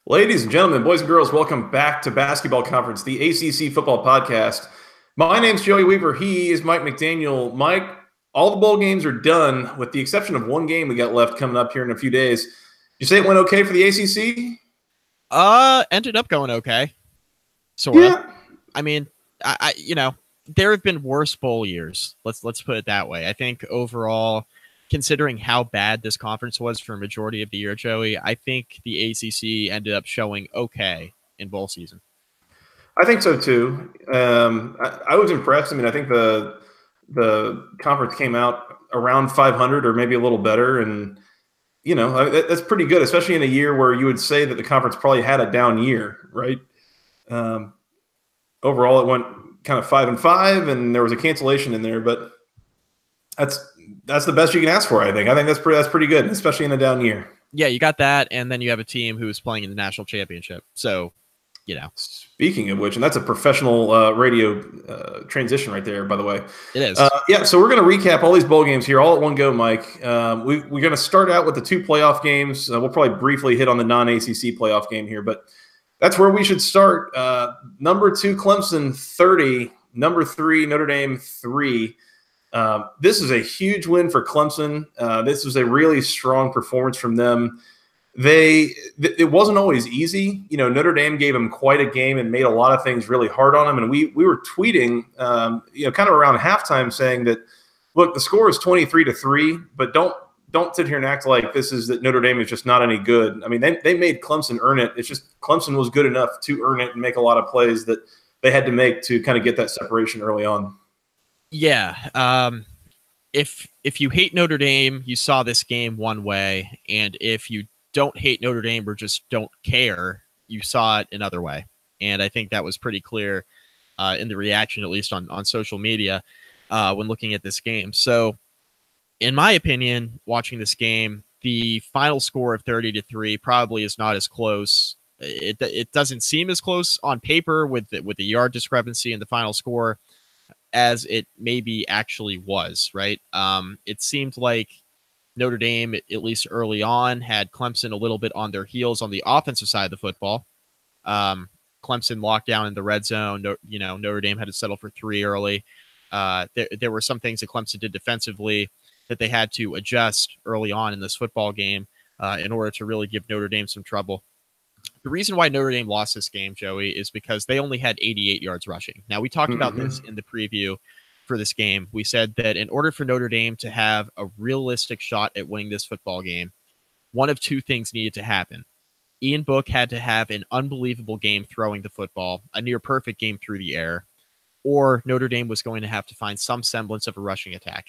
Ladies and gentlemen, boys and girls, welcome back to Basketball Conference, the ACC football podcast. My name's Joey Weaver. He is Mike McDaniel. Mike, all the bowl games are done with the exception of one game we got left coming up here in a few days. You say it went okay for the ACC? Ended up going okay. Sort of. Yeah. I mean, there have been worse bowl years. Let's put it that way. I think overall, considering how bad this conference was for a majority of the year, Joey, I think the ACC ended up showing okay in bowl season. I think so too. I was impressed. I mean, I think the conference came out around 500 or maybe a little better, and that's pretty good, especially in a year where you would say that the conference probably had a down year, right? Overall, it went kind of 5-5, and there was a cancellation in there, but that's the best you can ask for. I think that's pretty good, especially in a down year. Yeah, you got that, and then you have a team who's playing in the national championship. So, Speaking of which, and that's a professional radio transition right there, by the way. It is. So we're going to recap all these bowl games here all at one go, Mike. We're going to start out with the two playoff games. We'll probably briefly hit on the non-ACC playoff game here, but that's where we should start. Number 2, Clemson 30. Number 3, Notre Dame 3. This is a huge win for Clemson. This was a really strong performance from them. It wasn't always easy. Notre Dame gave them quite a game and made a lot of things really hard on them. And we were tweeting, kind of around halftime saying that, look, the score is 23-3, but don't sit here and act like that Notre Dame is just not any good. I mean, they made Clemson earn it. It's just Clemson was good enough to earn it and make a lot of plays that they had to make to kind of get that separation early on. Yeah. If you hate Notre Dame, you saw this game one way, and if you don't hate Notre Dame or just don't care, you saw it another way. And I think that was pretty clear in the reaction, at least on social media, when looking at this game. So in my opinion, watching this game, the final score of 30-3 probably is not as close. It doesn't seem as close on paper with the yard discrepancy in the final score as it maybe actually was, right? It seemed like Notre Dame, at least early on, had Clemson a little bit on their heels on the offensive side of the football. Clemson locked down in the red zone. Notre Dame had to settle for 3 early. There were some things that Clemson did defensively that they had to adjust early on in this football game in order to really give Notre Dame some trouble. The reason why Notre Dame lost this game, Joey, is because they only had 88 yards rushing. Now, we talked about this in the preview for this game. We said that in order for Notre Dame to have a realistic shot at winning this football game, one of two things needed to happen. Ian Book had to have an unbelievable game throwing the football, a near perfect game through the air, or Notre Dame was going to have to find some semblance of a rushing attack.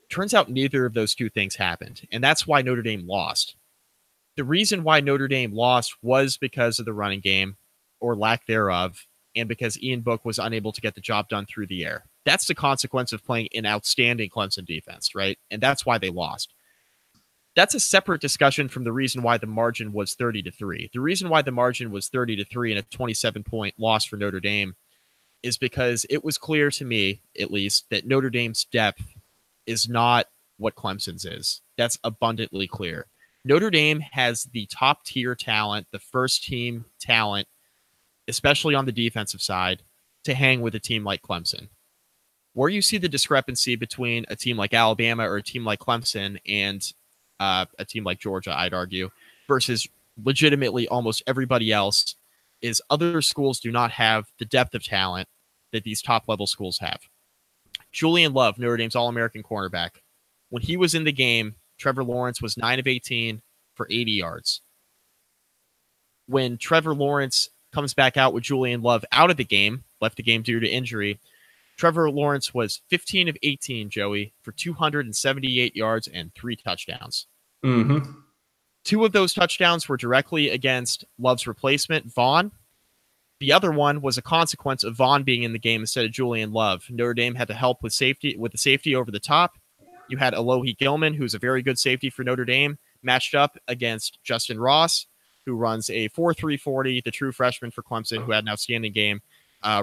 Turns out neither of those two things happened, and that's why Notre Dame lost. The reason why Notre Dame lost was because of the running game, or lack thereof, and because Ian Book was unable to get the job done through the air. That's the consequence of playing an outstanding Clemson defense, right? And that's why they lost. That's a separate discussion from the reason why the margin was 30-3. The reason why the margin was 30-3 and a 27-point loss for Notre Dame is because it was clear to me, at least, that Notre Dame's depth is not what Clemson's is. That's abundantly clear. Notre Dame has the top tier talent, the first team talent, especially on the defensive side, to hang with a team like Clemson. Where you see the discrepancy between a team like Alabama or a team like Clemson and a team like Georgia, I'd argue, versus legitimately almost everybody else, is other schools do not have the depth of talent that these top-level schools have. Julian Love, Notre Dame's All-American cornerback, when he was in the game, Trevor Lawrence was 9 of 18 for 80 yards. When Trevor Lawrence comes back out with Julian Love out of the game, left the game due to injury, Trevor Lawrence was 15 of 18, Joey, for 278 yards and 3 touchdowns. 2 of those touchdowns were directly against Love's replacement, Vaughn. The other one was a consequence of Vaughn being in the game instead of Julian Love. Notre Dame had to help with the safety over the top. You had Alohi Gilman, who's a very good safety for Notre Dame, matched up against Justin Ross, who runs a 4.340, the true freshman for Clemson, who had an outstanding game,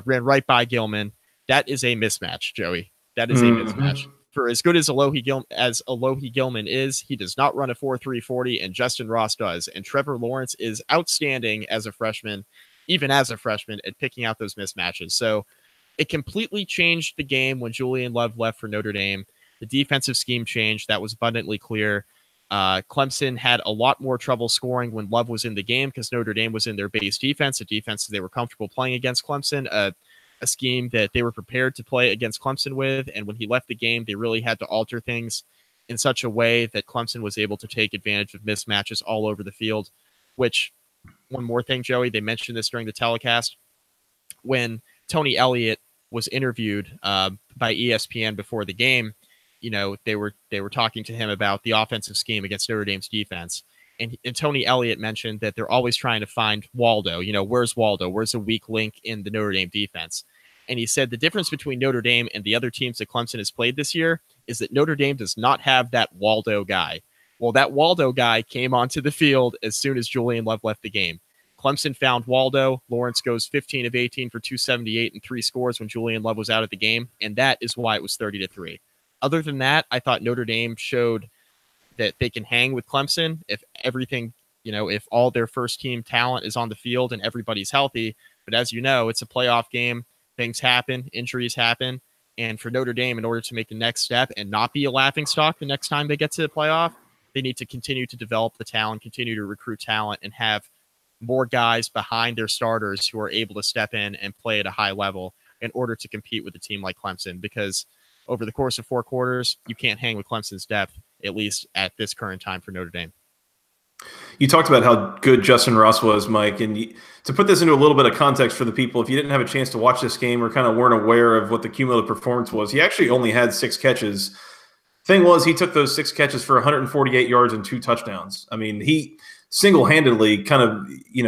ran right by Gilman. That is a mismatch, Joey. That is a mismatch. For as good as Alohi Gilman is, he does not run a 4.3 40, and Justin Ross does. And Trevor Lawrence is outstanding as a freshman, even as a freshman, at picking out those mismatches. So it completely changed the game when Julian Love left for Notre Dame. The defensive scheme changed. That was abundantly clear. Clemson had a lot more trouble scoring when Love was in the game because Notre Dame was in their base defense, a defense they were comfortable playing against Clemson, a scheme that they were prepared to play against Clemson with. And when he left the game, they really had to alter things in such a way that Clemson was able to take advantage of mismatches all over the field, which, one more thing, Joey, they mentioned this during the telecast. When Tony Elliott was interviewed by ESPN before the game, they were talking to him about the offensive scheme against Notre Dame's defense. And Tony Elliott mentioned that they're always trying to find Waldo. Where's Waldo? Where's a weak link in the Notre Dame defense? And he said the difference between Notre Dame and the other teams that Clemson has played this year is that Notre Dame does not have that Waldo guy. Well, that Waldo guy came onto the field as soon as Julian Love left the game. Clemson found Waldo. Lawrence goes 15 of 18 for 278 and 3 scores when Julian Love was out of the game, and that is why it was 30-3. Other than that, I thought Notre Dame showed that they can hang with Clemson if everything, if all their first team talent is on the field and everybody's healthy. But as you know, it's a playoff game. Things happen, injuries happen. And for Notre Dame, in order to make the next step and not be a laughingstock the next time they get to the playoff, they need to continue to develop the talent, continue to recruit talent, and have more guys behind their starters who are able to step in and play at a high level in order to compete with a team like Clemson. Because over the course of 4 quarters, you can't hang with Clemson's depth, at least at this current time for Notre Dame. You talked about how good Justin Ross was, Mike, and to put this into a little bit of context for the people, if you didn't have a chance to watch this game or kind of weren't aware of what the cumulative performance was, he actually only had 6 catches. Thing was, he took those 6 catches for 148 yards and 2 touchdowns. I mean, he single-handedly kind of,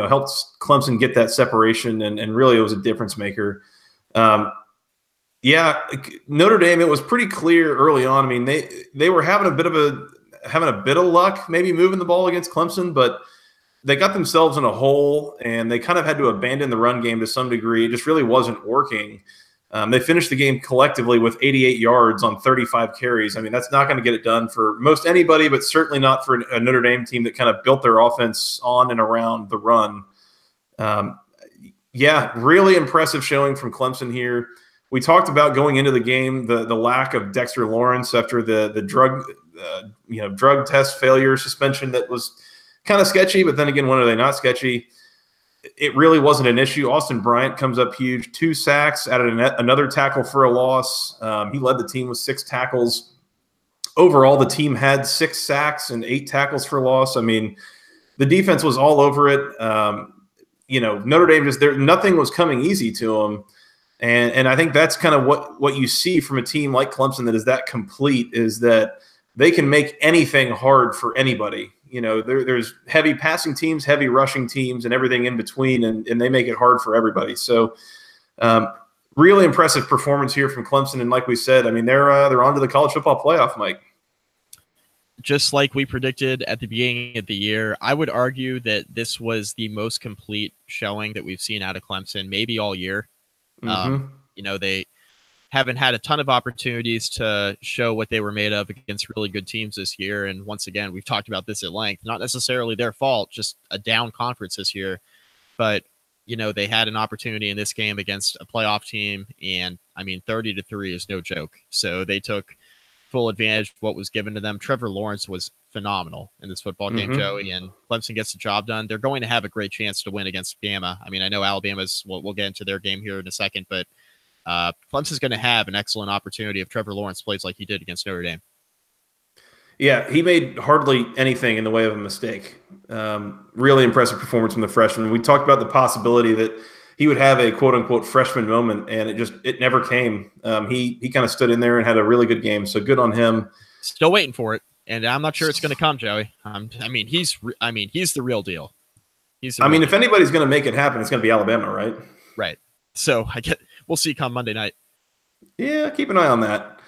helped Clemson get that separation, and really it was a difference maker. Notre Dame, it was pretty clear early on. I mean, they were having a bit of luck maybe moving the ball against Clemson, but they got themselves in a hole, and they kind of had to abandon the run game to some degree. It just really wasn't working. They finished the game collectively with 88 yards on 35 carries. I mean, that's not going to get it done for most anybody, but certainly not for a Notre Dame team that kind of built their offense on and around the run. Really impressive showing from Clemson here. We talked about going into the game, the lack of Dexter Lawrence after the drug test failure suspension that was kind of sketchy, but then again, when are they not sketchy? It really wasn't an issue. Austin Bryant comes up huge, 2 sacks, added another tackle for a loss. He led the team with 6 tackles. Overall, the team had 6 sacks and 8 tackles for loss. I mean, the defense was all over it. Notre Dame nothing was coming easy to them. And I think that's kind of what you see from a team like Clemson that is that complete, is that they can make anything hard for anybody. There's heavy passing teams, heavy rushing teams, and everything in between, and they make it hard for everybody. So really impressive performance here from Clemson. And like we said, I mean, they're on to the college football playoff, Mike. Just like we predicted at the beginning of the year, I would argue that this was the most complete showing that we've seen out of Clemson, maybe all year. They haven't had a ton of opportunities to show what they were made of against really good teams this year. And once again, we've talked about this at length, not necessarily their fault, just a down conference this year. But, they had an opportunity in this game against a playoff team. And I mean, 30-3 is no joke. So they took full advantage of what was given to them. Trevor Lawrence was phenomenal in this football game, Joey, and Clemson gets the job done. They're going to have a great chance to win against Bama. I mean, I know Alabama's, we'll get into their game here in a second, but Clemson's going to have an excellent opportunity if Trevor Lawrence plays like he did against Notre Dame. Yeah, he made hardly anything in the way of a mistake. Really impressive performance from the freshman. We talked about the possibility that he would have a quote-unquote freshman moment, and it never came. He kind of stood in there and had a really good game, so good on him. Still waiting for it, and I'm not sure it's going to come, Joey. He's the real deal. If anybody's going to make it happen, it's going to be Alabama, right? Right. So we'll see come Monday night. Yeah, keep an eye on that.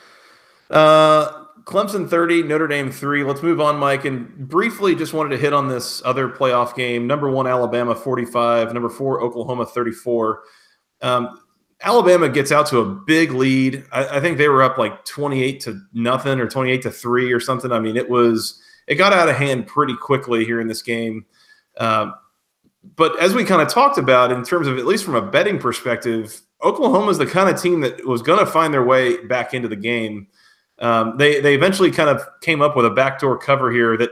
Clemson 30, Notre Dame 3. Let's move on, Mike, and briefly just wanted to hit on this other playoff game. Number 1, Alabama 45. Number 4, Oklahoma 34. Alabama gets out to a big lead. I think they were up like 28-0 or 28-3 or something. I mean, it got out of hand pretty quickly here in this game. But as we kind of talked about, in terms of at least from a betting perspective, Oklahoma is the kind of team that was going to find their way back into the game. They eventually kind of came up with a backdoor cover here that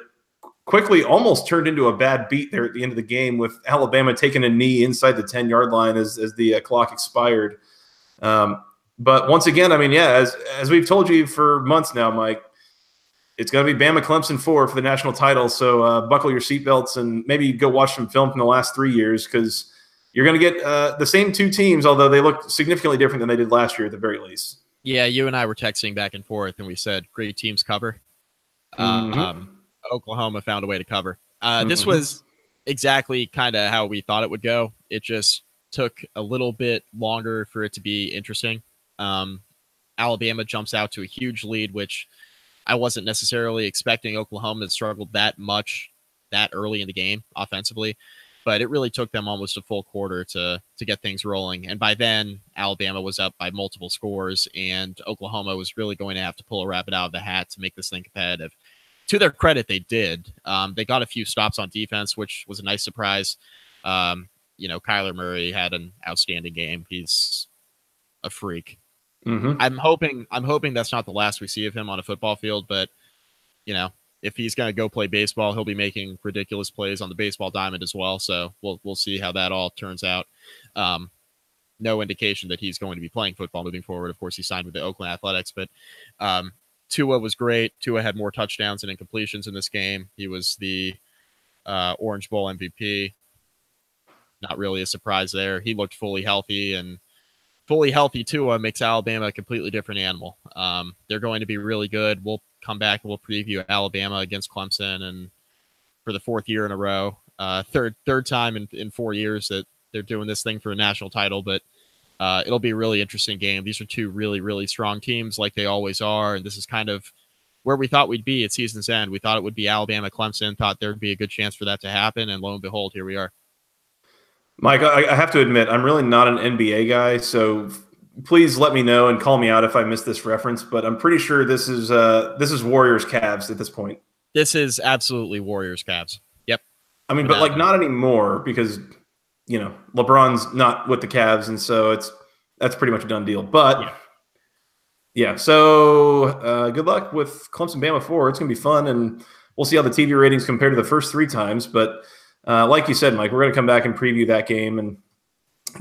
quickly almost turned into a bad beat there at the end of the game, with Alabama taking a knee inside the 10-yard line as the clock expired. But once again, I mean, yeah, as we've told you for months now, Mike, it's going to be Bama Clemson 4 for the national title. So buckle your seatbelts and maybe go watch some film from the last 3 years, because you're going to get the same two teams, although they look significantly different than they did last year at the very least. Yeah, you and I were texting back and forth, and we said great teams cover. Oklahoma found a way to cover. This was exactly kind of how we thought it would go. It just took a little bit longer for it to be interesting. Alabama jumps out to a huge lead, which I wasn't necessarily expecting Oklahoma to struggle that much that early in the game offensively, but it really took them almost a full quarter to get things rolling. And by then, Alabama was up by multiple scores, and Oklahoma was really going to have to pull a rabbit out of the hat to make this thing competitive. To their credit, they did. They got a few stops on defense, which was a nice surprise. Kyler Murray had an outstanding game. He's a freak. I'm hoping that's not the last we see of him on a football field, but if he's going to go play baseball, he'll be making ridiculous plays on the baseball diamond as well. So we'll see how that all turns out. No indication that he's going to be playing football moving forward. Of course, he signed with the Oakland Athletics, but Tua was great. Tua had more touchdowns and incompletions in this game. He was the Orange Bowl MVP. Not really a surprise there. He looked fully healthy, and fully healthy Tua makes Alabama a completely different animal. They're going to be really good. We'll come back and we'll preview Alabama against Clemson, and for the fourth year in a row, third time in 4 years that they're doing this thing for a national title. But it'll be a really interesting game. These are two really, really strong teams, like they always are, and this is kind of where we thought we'd be at season's end. We thought it would be Alabama Clemson, thought there'd be a good chance for that to happen, and lo and behold, here we are. Mike, I have to admit, I'm really not an NBA guy, so please let me know and call me out if I missed this reference, but I'm pretty sure this is Warriors Cavs at this point. This is absolutely Warriors Cavs. Yep. I mean, but like not anymore, because LeBron's not with the Cavs, and so that's pretty much a done deal. But yeah, so good luck with Clemson-Bama 4. It's going to be fun, and we'll see how the TV ratings compare to the first 3 times, but like you said, Mike, we're going to come back and preview that game and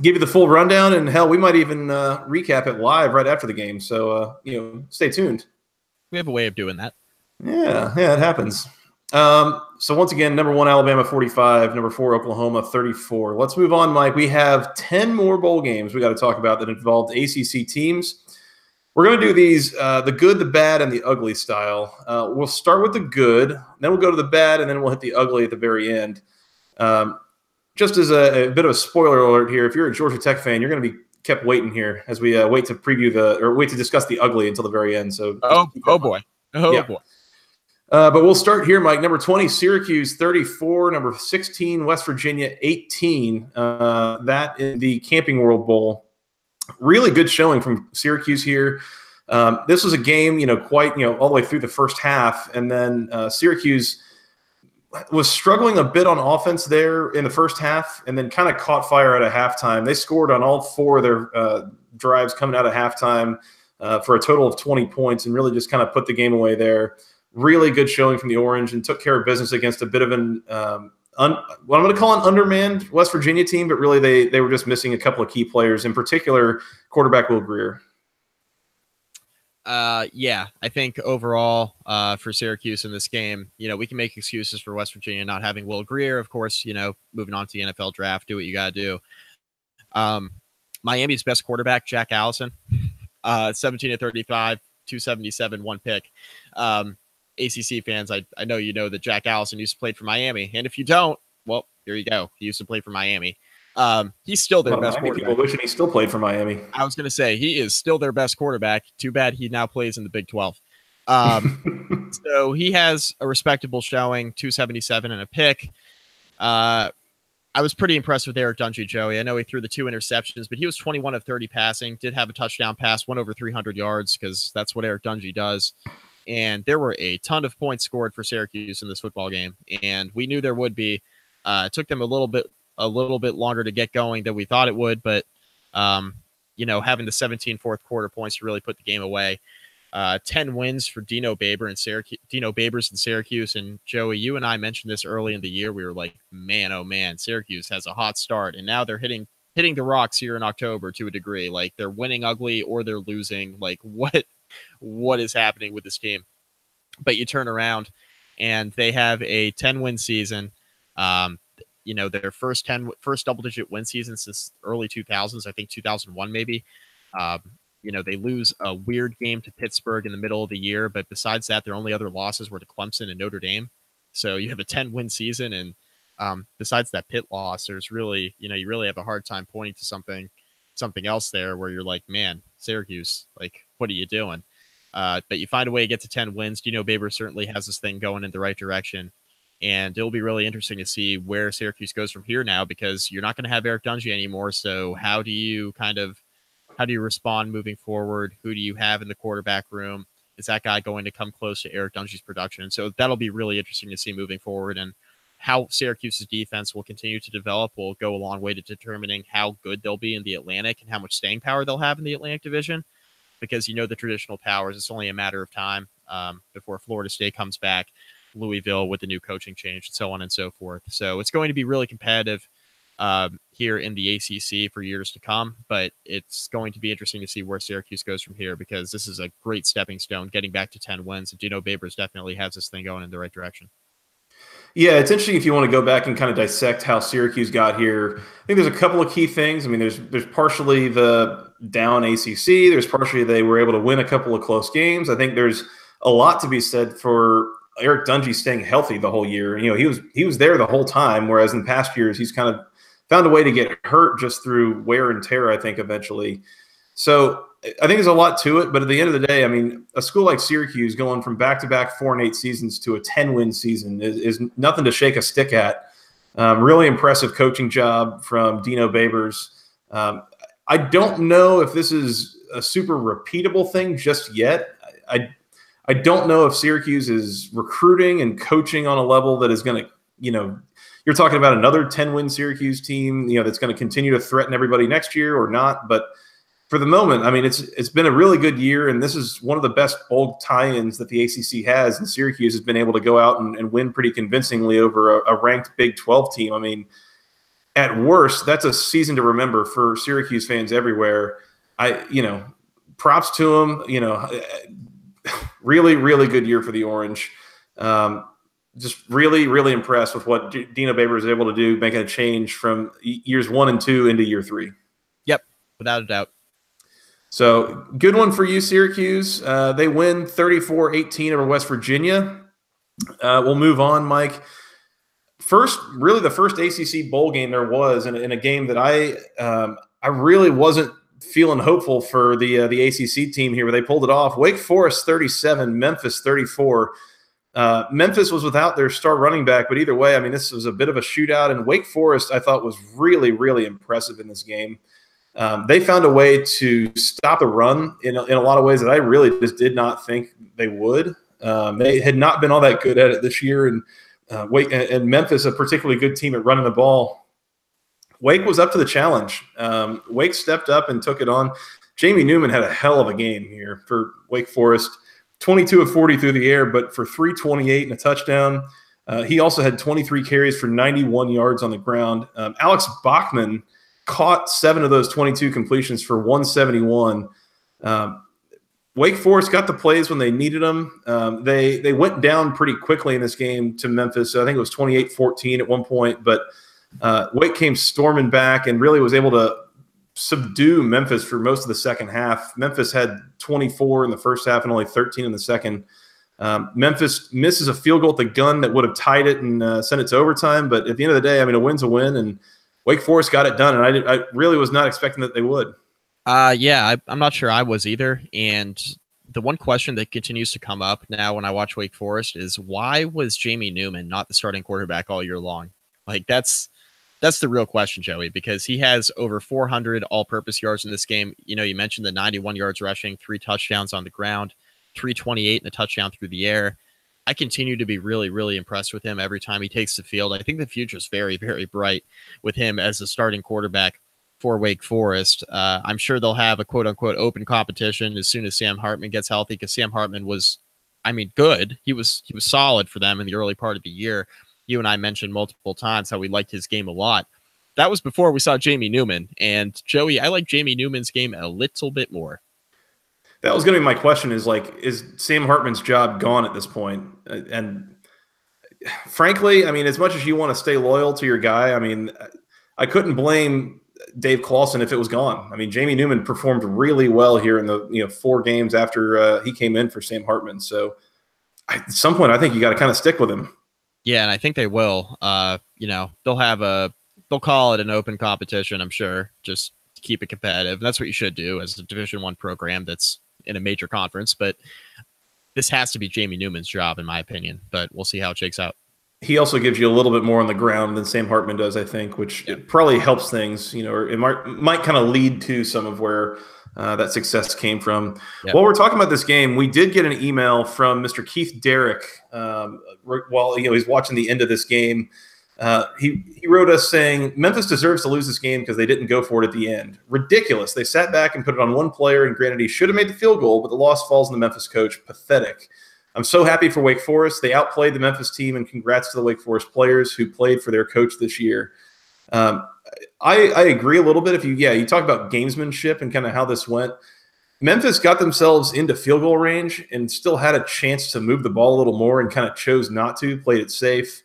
give you the full rundown, and hell, we might even recap it live right after the game. So, stay tuned. We have a way of doing that. Yeah, it happens. So once again, number 1, Alabama 45, number 4, Oklahoma 34. Let's move on, Mike. We have 10 more bowl games we got to talk about that involved ACC teams. We're going to do these the good, the bad, and the ugly style. We'll start with the good, then we'll go to the bad, and then we'll hit the ugly at the very end. Just as a bit of a spoiler alert here, if you're a Georgia Tech fan, you're going to be kept waiting here as we wait to discuss the ugly until the very end. So, boy. But we'll start here, Mike. Number 20, Syracuse 34. Number 16, West Virginia 18. That in the Camping World Bowl. Really good showing from Syracuse here. This was a game, quite, all the way through the first half, and then Syracuse was struggling a bit on offense there in the first half, and then kind of caught fire at a halftime. They scored on all 4 of their drives coming out of halftime for a total of 20 points, and really just kind of put the game away there. Really good showing from the Orange, and took care of business against a bit of an what I'm going to call an undermanned West Virginia team, but really they were just missing a couple of key players, in particular quarterback Will Grier. I think overall for Syracuse in this game, we can make excuses for West Virginia not having Will Grier. Of course, moving on to the NFL draft, do what you got to do. Miami's best quarterback, Jack Allison, 17 of 35, 277, 1 pick. ACC fans, I know that Jack Allison used to play for Miami, and if you don't, well, here you go. He used to play for Miami. He's still their best quarterback. People wishing he still played for Miami. I was going to say he is still their best quarterback. Too bad he now plays in the Big 12. So he has a respectable showing, 277 and a pick. I I was pretty impressed with Eric Dungey, Joey. I know he threw the 2 interceptions, but he was 21 of 30 passing, did have a touchdown pass, went over 300 yards because that's what Eric Dungey does. And there were a ton of points scored for Syracuse in this football game, and we knew there would be. It took them a little bit longer to get going than we thought it would, but having the 17 fourth quarter points to really put the game away. 10 wins for Dino Babers in Syracuse. And Joey, you and I mentioned this early in the year. We were like, man, oh man, Syracuse has a hot start. And now they're hitting the rocks here in October to a degree. Like they're winning ugly or they're losing. Like what is happening with this team? But you turn around and they have a 10-win season. Their first double-digit win season since early 2000s, I think 2001 maybe. They lose a weird game to Pittsburgh in the middle of the year, but besides that, their only other losses were to Clemson and Notre Dame. So you have a 10-win season, and besides that Pitt loss, there's really, you really have a hard time pointing to something else there where you're like, man, Syracuse, like, what are you doing? But you find a way to get to 10 wins. Dino Babers certainly has this thing going in the right direction, and it'll be really interesting to see where Syracuse goes from here now, because you're not going to have Eric Dungey anymore. So how do you respond moving forward? Who do you have in the quarterback room? Is that guy going to come close to Eric Dungey's production? So that'll be really interesting to see moving forward, and how Syracuse's defense will continue to develop will go a long way to determining how good they'll be in the Atlantic and how much staying power they'll have in the Atlantic Division, because the traditional powers, it's only a matter of time before Florida State comes back, Louisville with the new coaching change, and so on and so forth. So it's going to be really competitive here in the ACC for years to come, but it's going to be interesting to see where Syracuse goes from here, because this is a great stepping stone getting back to 10 wins. And Dino Babers definitely has this thing going in the right direction. Yeah, it's interesting if you want to go back and kind of dissect how Syracuse got here. I think there's a couple of key things. I mean, there's partially the down ACC. There's partially they were able to win a couple of close games. I think there's a lot to be said for Eric Dungey staying healthy the whole year. He was there the whole time, whereas in past years he's kind of found a way to get hurt just through wear and tear, I think, eventually. So I think there's a lot to it, but at the end of the day, I mean, a school like Syracuse going from back-to-back 4-8 seasons to a 10-win season is nothing to shake a stick at. Really impressive coaching job from Dino Babers. I don't know if this is a super repeatable thing just yet. I don't know if Syracuse is recruiting and coaching on a level that is going to, you're talking about another 10-win Syracuse team, that's going to continue to threaten everybody next year or not. But for the moment, I mean, it's been a really good year, and this is one of the best bowl tie-ins that the ACC has, and Syracuse has been able to go out and win pretty convincingly over a ranked Big 12 team. I mean, at worst, that's a season to remember for Syracuse fans everywhere. Props to them. Really, really good year for the Orange. Just really, really impressed with what Dino Babers is able to do, making a change from years 1 and 2 into year 3. Yep, without a doubt. So good one for you, Syracuse. They win 34-18 over West Virginia. We'll move on, Mike. The first ACC bowl game there was, in a game that I really wasn't feeling hopeful for the ACC team here, but they pulled it off. Wake Forest 37, Memphis 34. Memphis was without their star running back, but either way, I mean, this was a bit of a shootout, and Wake Forest I thought was really, really impressive in this game. They found a way to stop the run in a lot of ways that I really just did not think they would. They had not been all that good at it this year, and Memphis, a particularly good team at running the ball. Wake was up to the challenge. Wake stepped up and took it on. Jamie Newman had a hell of a game here for Wake Forest. 22 of 40 through the air, but for 328 and a touchdown. He also had 23 carries for 91 yards on the ground. Alex Bachman caught 7 of those 22 completions for 171. Wake Forest got the plays when they needed them. They went down pretty quickly in this game to Memphis. So I think it was 28-14 at one point, but Wake came storming back and really was able to subdue Memphis for most of the second half. Memphis had 24 in the first half and only 13 in the second. Memphis misses a field goal at the gun that would have tied it and sent it to overtime. But at the end of the day, I mean, a win's a win, and Wake Forest got it done. And I really was not expecting that they would. I'm not sure I was either. And the one question that continues to come up now when I watch Wake Forest is, why was Jamie Newman not the starting quarterback all year long? Like, that's That's the real question, Joey, because he has over 400 all-purpose yards in this game. You know, you mentioned the 91 yards rushing, 3 touchdowns on the ground, 328 and a touchdown through the air. I continue to be really, really impressed with him every time he takes the field. I think the future is very, very bright with him as the starting quarterback for Wake Forest. I'm sure they'll have a quote-unquote open competition as soon as Sam Hartman gets healthy, because Sam Hartman was, good. He was solid for them in the early part of the year. You and I mentioned multiple times how we liked his game a lot. That was before we saw Jamie Newman. And Joey, I like Jamie Newman's game a little bit more. That was going to be my question, is Sam Hartman's job gone at this point? And frankly, as much as you want to stay loyal to your guy, I couldn't blame Dave Clawson if it was gone. Jamie Newman performed really well here in the 4 games after he came in for Sam Hartman. So at some point, I think you got to kind of stick with him. Yeah, and I think they will. They'll call it an open competition, I'm sure, just to keep it competitive. And that's what you should do as a Division I program that's in a major conference. But this has to be Jamie Newman's job, in my opinion. But we'll see how it shakes out. He also gives you a little bit more on the ground than Sam Hartman does, I think, which probably helps things, or it might kind of lead to some of where that success came from. Yep. While we're talking about this game, we did get an email from Mr. Keith Derrick while he's watching the end of this game. He wrote us saying, Memphis deserves to lose this game because they didn't go for it at the end. Ridiculous. They sat back and put it on one player, and granted, he should have made the field goal, but the loss falls on the Memphis coach. Pathetic. I'm so happy for Wake Forest. They outplayed the Memphis team, and congrats to the Wake Forest players who played for their coach this year. I agree a little bit. You talk about gamesmanship and kind of how this went. Memphis got themselves into field goal range and still had a chance to move the ball a little more and kind of chose not to, played it safe,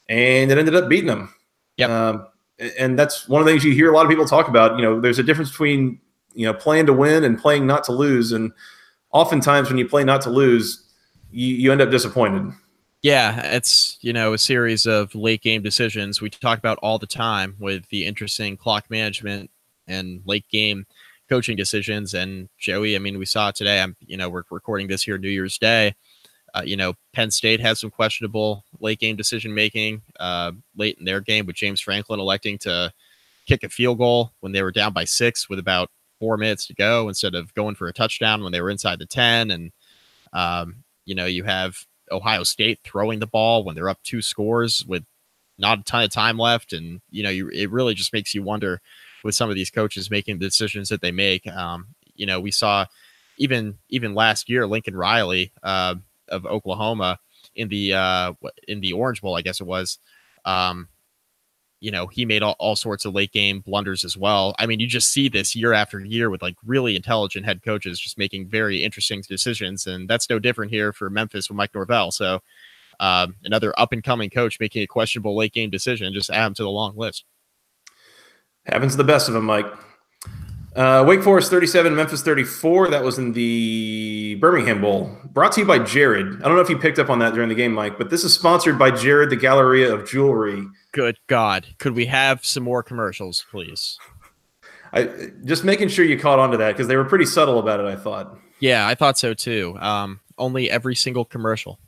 and it ended up beating them. Yep. And that's one of the things you hear a lot of people talk about. There's a difference between, playing to win and playing not to lose. And oftentimes when you play not to lose, you end up disappointed. Yeah, it's, a series of late game decisions we talk about all the time with the interesting clock management and late game coaching decisions. And Joey, we saw it today. We're recording this here New Year's Day. Penn State has some questionable late game decision making late in their game, with James Franklin electing to kick a field goal when they were down by 6 with about 4 minutes to go instead of going for a touchdown when they were inside the 10. And, you have Ohio State throwing the ball when they're up 2 scores with not a ton of time left. And, it really just makes you wonder with some of these coaches making the decisions that they make. We saw even last year, Lincoln Riley of Oklahoma in the Orange Bowl, I guess it was, he made all sorts of late game blunders as well. You just see this year after year with really intelligent head coaches just making very interesting decisions. And that's no different here for Memphis with Mike Norvell. So another up and coming coach making a questionable late game decision, just add him to the long list. Happens to the best of them, Mike. Wake Forest 37, Memphis 34. That was in the Birmingham Bowl. Brought to you by Jared. I don't know if you picked up on that during the game, Mike, but this is sponsored by Jared, the Galleria of Jewelry. Good God. Could we have some more commercials, please? Just making sure you caught on to that, because they were pretty subtle about it, I thought. Yeah, I thought so too. Only every single commercial.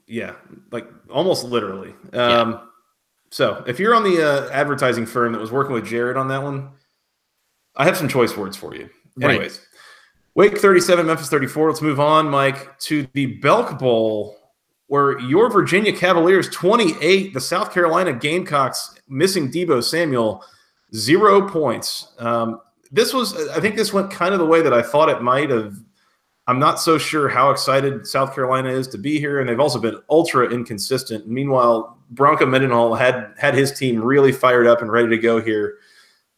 Yeah, almost literally. Yeah. So if you're on the advertising firm that was working with Jared on that one, I have some choice words for you. Anyways, right. Wake 37, Memphis 34. Let's move on, Mike, to the Belk Bowl, where your Virginia Cavaliers 28, the South Carolina Gamecocks missing Deebo Samuel, 0 points. I think this went kind of the way that I thought it might have. I'm not so sure how excited South Carolina is to be here, and they've also been ultra inconsistent. Meanwhile, Bronco Mendenhall had his team really fired up and ready to go here.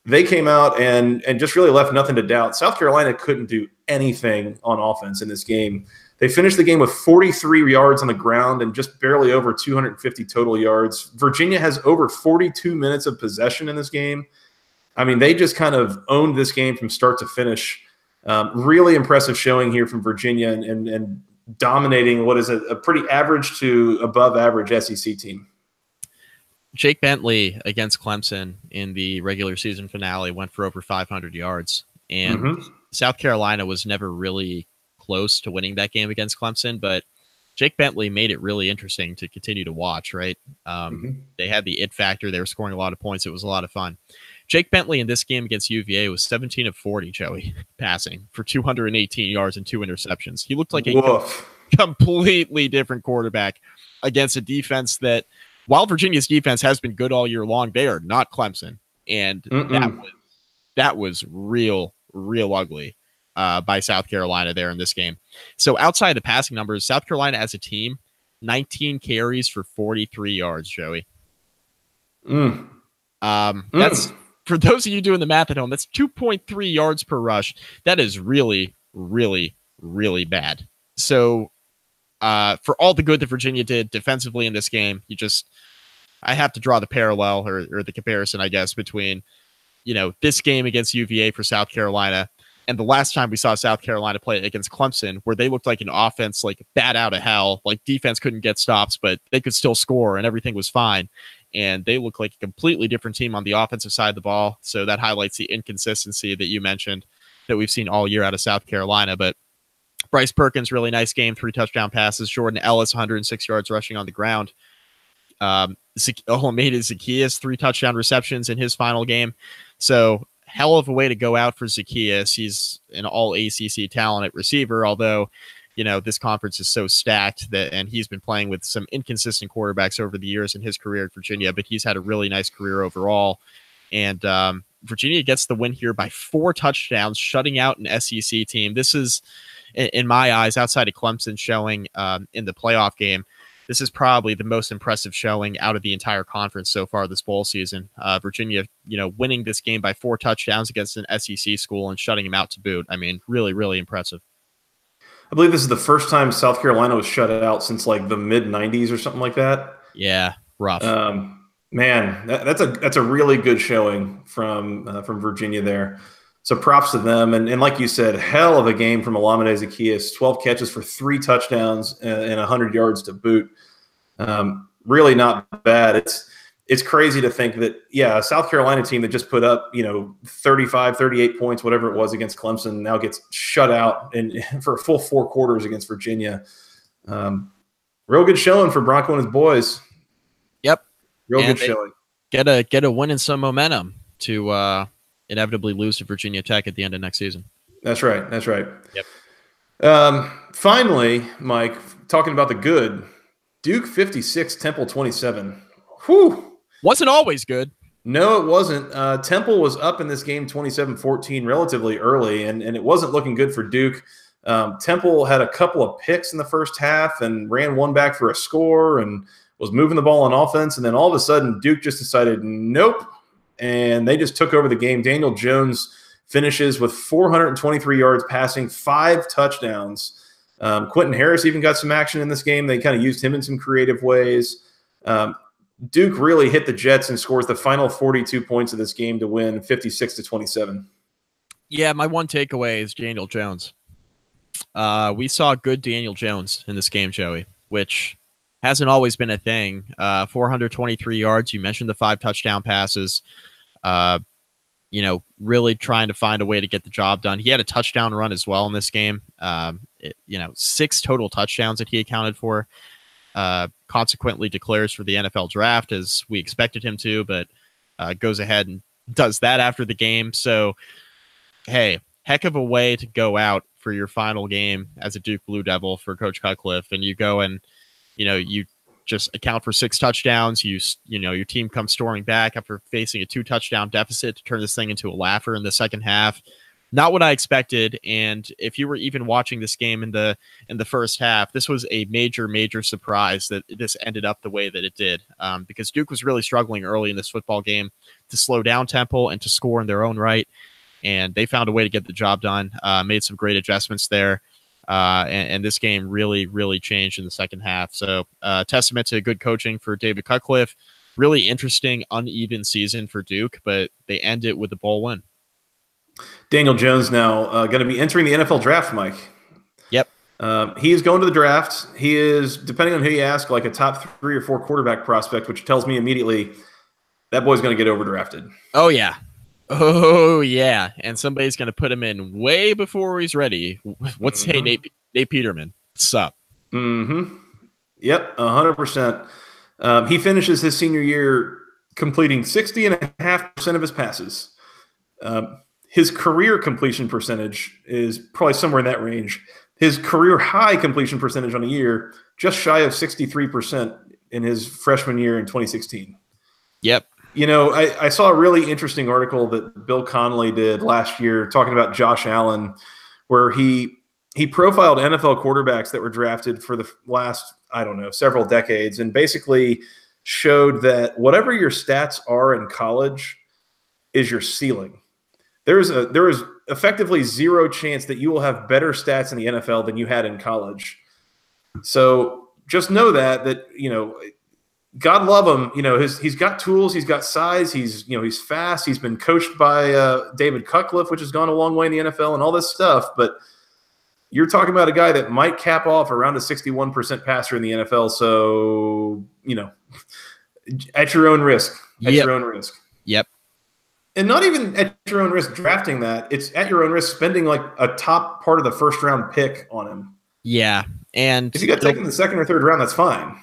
They came out and just really left nothing to doubt. South Carolina couldn't do anything on offense in this game. They finished the game with 43 yards on the ground and just barely over 250 total yards. Virginia has over 42 minutes of possession in this game. They just kind of owned this game from start to finish. Really impressive showing here from Virginia and dominating what is a pretty average to above average SEC team. Jake Bentley against Clemson in the regular season finale went for over 500 yards. And South Carolina was never really close to winning that game against Clemson, but Jake Bentley made it really interesting to continue to watch, right? They had the it factor. They were scoring a lot of points. It was a lot of fun. Jake Bentley in this game against UVA was 17 of 40, Joey, passing for 218 yards and 2 interceptions. He looked like a completely different quarterback against a defense that, while Virginia's defense has been good all year long, they are not Clemson. And that was real ugly by South Carolina there in this game. So outside the passing numbers, South Carolina as a team, 19 carries for 43 yards, Joey. That's, for those of you doing the math at home, that's 2.3 yards per rush. That is really bad. So for all the good that Virginia did defensively in this game, I have to draw the parallel or the comparison, I guess, between, this game against UVA for South Carolina and the last time we saw South Carolina play against Clemson, where they looked like an offense like bat out of hell, like defense couldn't get stops, but they could still score and everything was fine. And they look like a completely different team on the offensive side of the ball. So that highlights the inconsistency that you mentioned that we've seen all year out of South Carolina. But Bryce Perkins, really nice game, 3 touchdown passes. Jordan Ellis, 106 yards rushing on the ground. Olamide Zaccheaus, 3 touchdown receptions in his final game. So hell of a way to go out for Zaccheaus. He's an all ACC talent at receiver, although, this conference is so stacked and he's been playing with some inconsistent quarterbacks over the years in his career at Virginia, but he's had a really nice career overall. And Virginia gets the win here by 4 touchdowns, shutting out an SEC team. This is, in my eyes, outside of Clemson showing in the playoff game, this is probably the most impressive showing out of the entire conference so far this bowl season. Virginia, winning this game by 4 touchdowns against an SEC school and shutting him out to boot. I mean, really impressive. I believe this is the first time South Carolina was shut out since like the mid-90s or something like that. Yeah, rough. Man, that's a really good showing from Virginia there. So props to them. And like you said, hell of a game from Olamide Zaccheaus, 12 catches for 3 touchdowns and 100 yards to boot. Really not bad. It's crazy to think that, a South Carolina team that just put up, 35, 38 points, whatever it was against Clemson, now gets shut out for a full 4 quarters against Virginia. Real good showing for Bronco and his boys. Yep. Real good showing. Get a win and some momentum to inevitably lose to Virginia Tech at the end of next season. That's right. Yep. Finally, Mike, talking about the good, Duke 56, Temple 27. Whew. Wasn't always good. No, it wasn't. Temple was up in this game 27-14 relatively early, and it wasn't looking good for Duke. Temple had a couple of picks in the first half and ran one back for a score and was moving the ball on offense. And then all of a sudden, Duke just decided, nope. And they just took over the game. Daniel Jones finishes with 423 yards passing, 5 touchdowns. Quentin Harris even got some action in this game. They kind of used him in some creative ways. Duke really hit the Jets and scores the final 42 points of this game to win 56-27. Yeah, my one takeaway is Daniel Jones. We saw good Daniel Jones in this game, Joey, which hasn't always been a thing. 423 yards. You mentioned the 5 touchdown passes. Really trying to find a way to get the job done. He had a touchdown run as well in this game. 6 total touchdowns that he accounted for. Consequently declares for the NFL draft as we expected him to, but goes ahead and does that after the game. So, hey, heck of a way to go out for your final game as a Duke Blue Devil for Coach Cutcliffe, and you go and you just account for 6 touchdowns. Your team comes storming back after facing a 2 touchdown deficit to turn this thing into a laugher in the second half. Not what I expected. And if you were even watching this game in the first half, this was a major surprise that this ended up the way that it did, because Duke was really struggling early in this football game to slow down Temple and to score in their own right. And they found a way to get the job done, made some great adjustments there. And this game really changed in the second half. So testament to good coaching for David Cutcliffe. Really interesting, uneven season for Duke, but they end it with a bowl win. Daniel Jones now going to be entering the NFL draft, Mike. Yep. He is going to the draft. He is, depending on who you ask, like a top 3 or 4 quarterback prospect, which tells me immediately that boy's going to get overdrafted. Oh, yeah. And somebody's going to put him in way before he's ready. Hey, Nate Peterman. What's up? Mm-hmm. Yep, 100%. He finishes his senior year completing 60.5% of his passes. His career completion percentage is probably somewhere in that range. His career high completion percentage on a year, just shy of 63% in his freshman year in 2016. Yep. You know, I saw a really interesting article that Bill Connolly did last year talking about Josh Allen, where he profiled NFL quarterbacks that were drafted for the last, I don't know, several decades, and basically showed that whatever your stats are in college is your ceiling. There is effectively zero chance that you will have better stats in the NFL than you had in college. So just know that you know, God love him. You know, he's got tools, he's got size, he's fast. He's been coached by David Cutcliffe, which has gone a long way in the NFL, and all this stuff. But you're talking about a guy that might cap off around a 61% passer in the NFL. So, you know, at your own risk. At your own risk. Yep. And not even at your own risk drafting that. It's at your own risk spending like a top part of the first round pick on him. Yeah. And if you got taken in the second or third round, that's fine.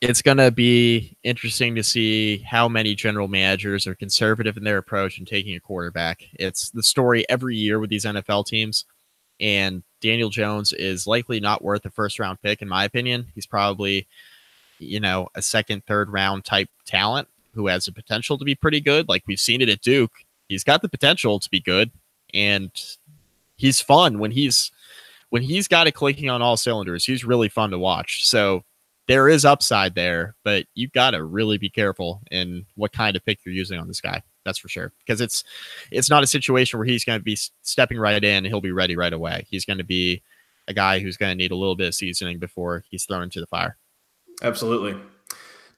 It's going to be interesting to see how many general managers are conservative in their approach in taking a quarterback. It's the story every year with these NFL teams. And Daniel Jones is likely not worth a first-round pick, in my opinion. He's probably, you know, a second, third-round type talent who has the potential to be pretty good. Like we've seen it at Duke. He's got the potential to be good, and he's fun when he's got it clicking on all cylinders. He's really fun to watch. So there is upside there, but you've got to really be careful in what kind of pick you're using on this guy. That's for sure. Because it's not a situation where he's going to be stepping right in and he'll be ready right away. He's going to be a guy who's going to need a little bit of seasoning before he's thrown into the fire. Absolutely.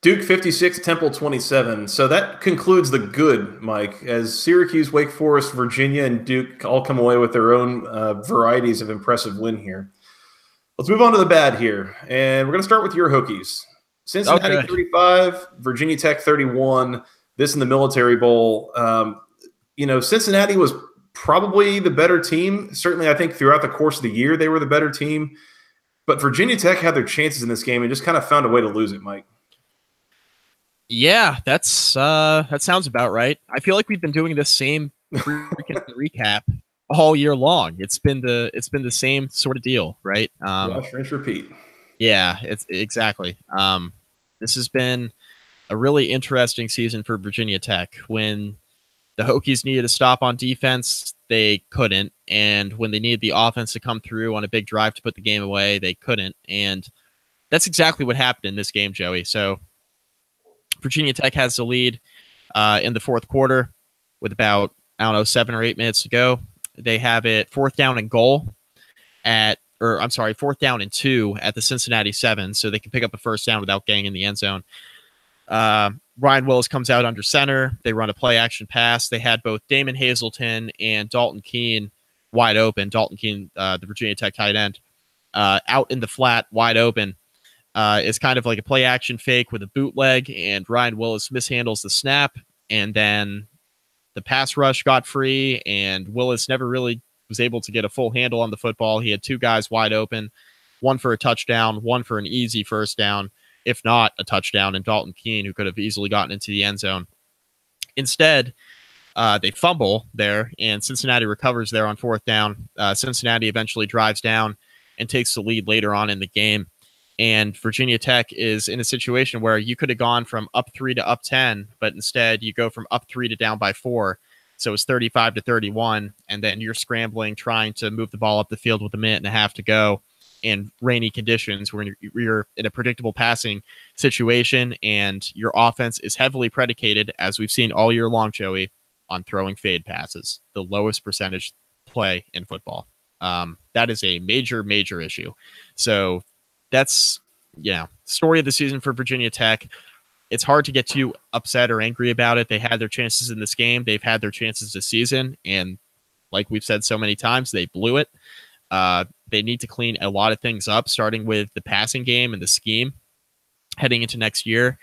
Duke 56, Temple 27. So that concludes the good, Mike, as Syracuse, Wake Forest, Virginia, and Duke all come away with their own varieties of impressive win here. Let's move on to the bad here. And we're going to start with your Hokies. Cincinnati 35, Virginia Tech 31. This in the Military Bowl. You know, Cincinnati was probably the better team. Certainly, I think throughout the course of the year, they were the better team. But Virginia Tech had their chances in this game and just kind of found a way to lose it, Mike. Yeah, that sounds about right. I feel like we've been doing this same recap all year long. It's been the same sort of deal, right? Wash, rinse, repeat. Yeah, it's exactly. This has been a really interesting season for Virginia Tech. When the Hokies needed a stop on defense, they couldn't. And when they needed the offense to come through on a big drive to put the game away, they couldn't. And that's exactly what happened in this game, Joey. So Virginia Tech has the lead in the fourth quarter with about, 7 or 8 minutes to go. They have it 4th down and 2 at the Cincinnati 7, so they can pick up a first down without getting in the end zone. Ryan Willis comes out under center. They run a play action pass. They had both Damon Hazelton and Dalton Keene wide open. Dalton Keene, the Virginia Tech tight end, out in the flat, wide open. It's kind of like a play action fake with a bootleg, and Ryan Willis mishandles the snap, and then the pass rush got free, and Willis never really was able to get a full handle on the football. He had 2 guys wide open, one for a touchdown, one for an easy first down, if not a touchdown, and Dalton Keene, who could have easily gotten into the end zone. Instead, they fumble there, and Cincinnati recovers there on 4th down. Cincinnati eventually drives down and takes the lead later on in the game. And Virginia Tech is in a situation where you could have gone from up 3 to up 10, but instead you go from up 3 to down by 4. So it's 35-31, and then you're scrambling, trying to move the ball up the field with 1.5 minutes to go in rainy conditions where you're in a predictable passing situation, and your offense is heavily predicated, as we've seen all year long, Joey, on throwing fade passes, the lowest percentage play in football. That is a major, major issue. So that's, story of the season for Virginia Tech. It's hard to get too upset or angry about it. They had their chances in this game. They've had their chances this season. And like we've said so many times, they blew it. They need to clean a lot of things up, starting with the passing game and the scheme heading into next year.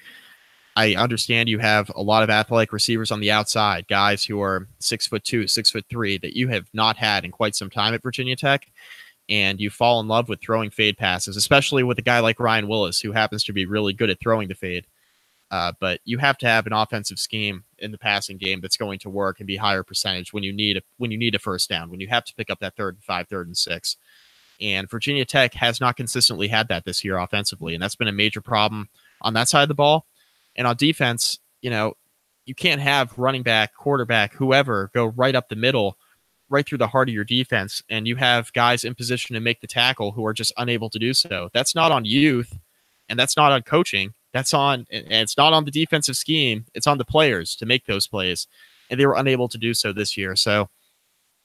I understand you have a lot of athletic receivers on the outside, guys who are 6'2", 6'3", that you have not had in quite some time at Virginia Tech. and you fall in love with throwing fade passes, especially with a guy like Ryan Willis, who happens to be really good at throwing the fade. But you have to have an offensive scheme in the passing game that's going to work and be higher percentage when you need a first down, when you have to pick up that 3rd and 5, 3rd and 6. And Virginia Tech has not consistently had that this year offensively, and that's been a major problem on that side of the ball. And on defense, you can't have running back, quarterback, whoever go right up the middle, right through the heart of your defense, and you have guys in position to make the tackle who are just unable to do so. That's not on youth, and that's not on coaching. And it's not on the defensive scheme. It's on the players to make those plays, and they were unable to do so this year. So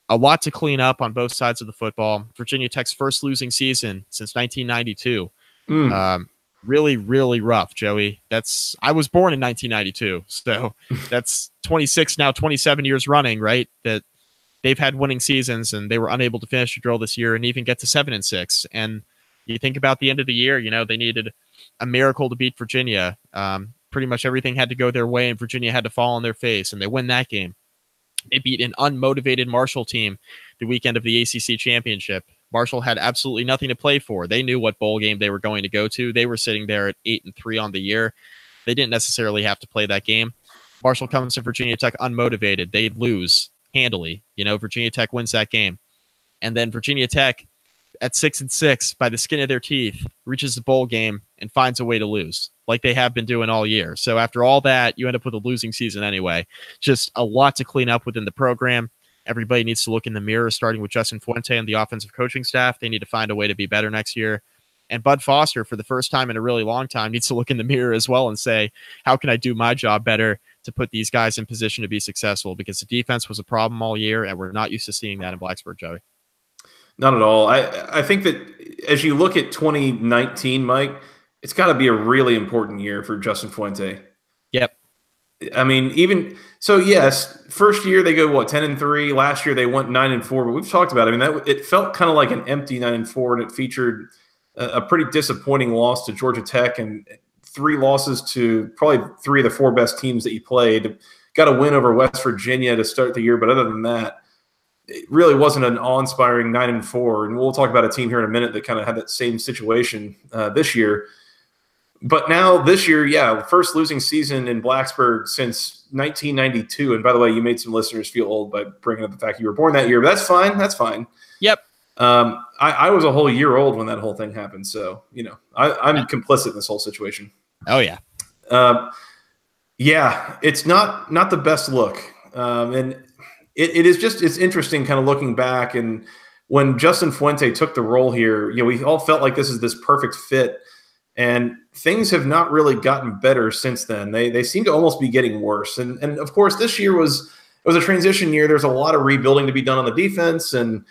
a lot to clean up on both sides of the football. Virginia Tech's first losing season since 1992. Really, really rough, Joey. I was born in 1992, so that's 27 years running, right? That they've had winning seasons, and they were unable to finish the drill this year and even get to 7-6. And you think about the end of the year, they needed a miracle to beat Virginia. Pretty much everything had to go their way, and Virginia had to fall on their face, and they win that game. They beat an unmotivated Marshall team the weekend of the ACC championship. Marshall had absolutely nothing to play for. They knew what bowl game they were going to go to. They were sitting there at 8-3 on the year. They didn't necessarily have to play that game. Marshall comes to Virginia Tech unmotivated. They lose handily. Virginia Tech wins that game. And then Virginia Tech at 6-6 by the skin of their teeth reaches the bowl game and finds a way to lose like they have been doing all year. So after all that, you end up with a losing season anyway. Just a lot to clean up within the program. Everybody needs to look in the mirror, starting with Justin Fuente and the offensive coaching staff. They need to find a way to be better next year. And Bud Foster, for the first time in a really long time, needs to look in the mirror as well and say, how can I do my job better to put these guys in position to be successful? Because the defense was a problem all year, and we're not used to seeing that in Blacksburg, Joey. Not at all. I think that as you look at 2019, Mike, it's got to be a really important year for Justin Fuente. Yep. I mean, even so, yes, first year they go 10-3. Last year they went 9-4. But we've talked about it. I mean, it felt kind of like an empty 9-4, and it featured a pretty disappointing loss to Georgia Tech and 3 losses to probably 3 of the 4 best teams that you played. Got a win over West Virginia to start the year, but other than that, it really wasn't an awe-inspiring 9-4. And we'll talk about a team here in a minute that kind of had that same situation this year. But now this year, first losing season in Blacksburg since 1992. And by the way, you made some listeners feel old by bringing up the fact you were born that year, but that's fine. That's fine. Yep. I was a whole year old when that whole thing happened. So, I'm complicit in this whole situation. Oh, yeah. It's not the best look. And it's interesting kind of looking back. And when Justin Fuente took the role here, we all felt like this is this perfect fit. And things have not really gotten better since then. They seem to almost be getting worse. And of course, this year was a transition year. There's a lot of rebuilding to be done on the defense, and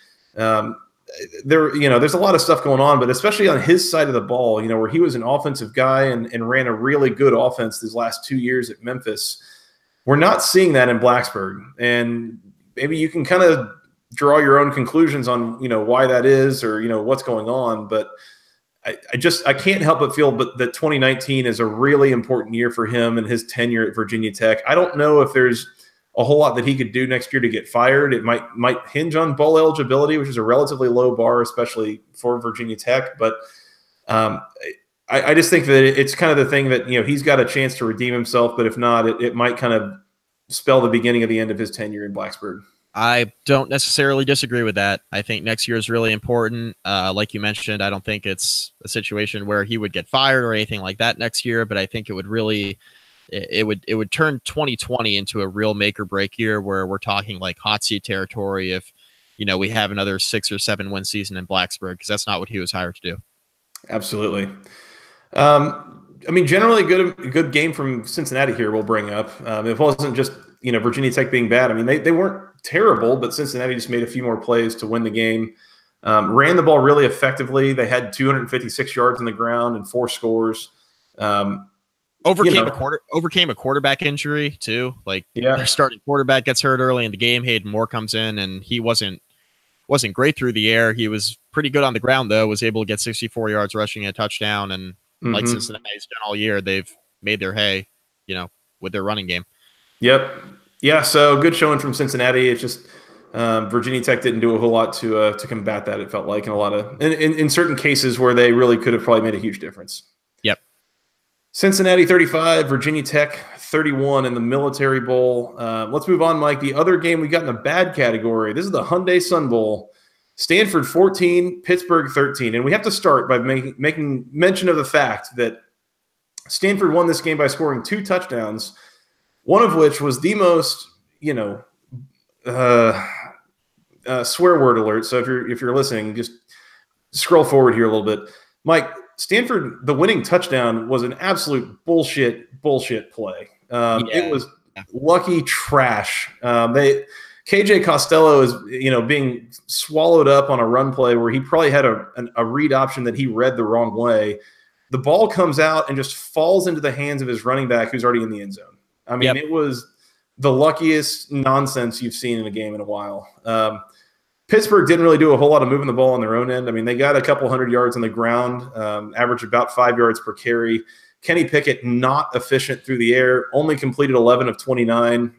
there's a lot of stuff going on. But especially on his side of the ball, where he was an offensive guy and ran a really good offense these last 2 years at Memphis, we're not seeing that in Blacksburg. And maybe you can kind of draw your own conclusions on why that is, or what's going on, but I can't help but feel that 2019 is a really important year for him and his tenure at Virginia Tech. I don't know if there's a whole lot that he could do next year to get fired. It might hinge on bowl eligibility, which is a relatively low bar, especially for Virginia Tech. But I just think that it's kind of the thing that he's got a chance to redeem himself. But if not, it might kind of spell the beginning of the end of his tenure in Blacksburg. I don't necessarily disagree with that. I think next year is really important. Like you mentioned, I don't think it's a situation where he would get fired or anything like that next year, but I think it would really, it would turn 2020 into a real make or break year where we're talking like hot seat territory if, we have another 6 or 7 win season in Blacksburg, because that's not what he was hired to do. Absolutely. Generally good game from Cincinnati here we'll bring up. It wasn't just, Virginia Tech being bad. They weren't terrible, but Cincinnati just made a few more plays to win the game. Ran the ball really effectively. They had 256 yards on the ground and 4 scores. Overcame a quarterback injury too. Their starting quarterback gets hurt early in the game. Hayden Moore comes in, and he wasn't great through the air. He was pretty good on the ground though. Was able to get 64 yards rushing and a touchdown. And like Cincinnati's done all year, they've made their hay, with their running game. Yep. Yeah, so good showing from Cincinnati. It's just Virginia Tech didn't do a whole lot to combat that. It felt like in certain cases where they really could have probably made a huge difference. Yep. Cincinnati 35, Virginia Tech 31 in the Military Bowl. Let's move on, Mike. The other game we got in the bad category. This is the Hyundai Sun Bowl. Stanford 14, Pittsburgh 13. And we have to start by making mention of the fact that Stanford won this game by scoring 2 touchdowns, one of which was the most, swear word alert. So if you're listening, just scroll forward here a little bit. Mike, Stanford, the winning touchdown was an absolute bullshit play. It was lucky trash. KJ Costello is, being swallowed up on a run play where he probably had a read option that he read the wrong way. The ball comes out and just falls into the hands of his running back who's already in the end zone. I mean, It was the luckiest nonsense you've seen in a game in a while. Pittsburgh didn't really do a whole lot of moving the ball on their own end. I mean, they got a couple hundred yards on the ground, averaged about 5 yards per carry. Kenny Pickett not efficient through the air, only completed 11 of 29,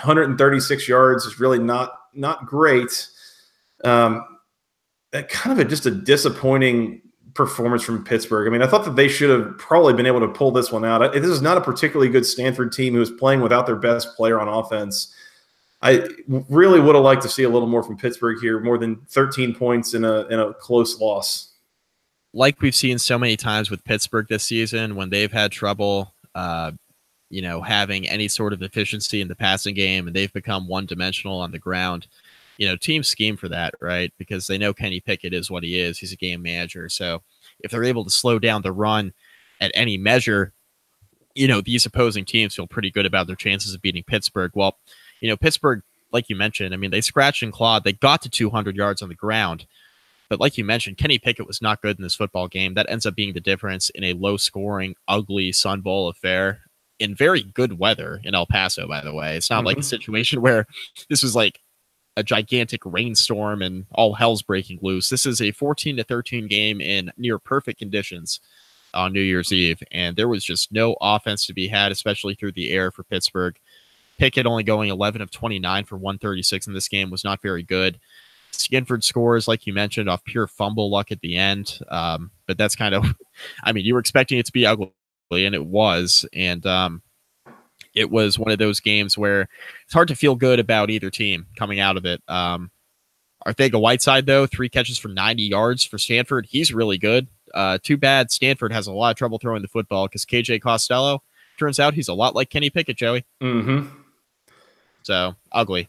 136 yards is really not great. Kind of just a disappointing performance from Pittsburgh. I mean, I thought that they should have probably been able to pull this one out. This is not a particularly good Stanford team who is playing without their best player on offense. I really would have liked to see a little more from Pittsburgh here, more than 13 points in a close loss. Like we've seen so many times with Pittsburgh this season, when they've had trouble, having any sort of efficiency in the passing game, and they've become one-dimensional on the ground. Teams scheme for that, right? Because they know Kenny Pickett is what he is. He's a game manager. So if they're able to slow down the run at any measure, these opposing teams feel pretty good about their chances of beating Pittsburgh. Well, Pittsburgh, like you mentioned, I mean, they scratched and clawed. They got to 200 yards on the ground. But like you mentioned, Kenny Pickett was not good in this football game. That ends up being the difference in a low-scoring, ugly Sun Bowl affair in very good weather in El Paso, by the way. It's not like a situation where this was like a gigantic rainstorm and all hell's breaking loose. This is a 14-13 game in near perfect conditions on New Year's Eve, and there was just no offense to be had, especially through the air for Pittsburgh. Pickett only going 11 of 29 for 136 in this game was not very good. Stanford scores, like you mentioned, off pure fumble luck at the end. But that's kind of, I mean, you were expecting it to be ugly, and it was. And it was one of those games where it's hard to feel good about either team coming out of it. Arcega-Whiteside, though, 3 catches for 90 yards for Stanford. He's really good. Too bad Stanford has a lot of trouble throwing the football because KJ Costello, turns out he's a lot like Kenny Pickett, Joey. Mm-hmm. So, ugly.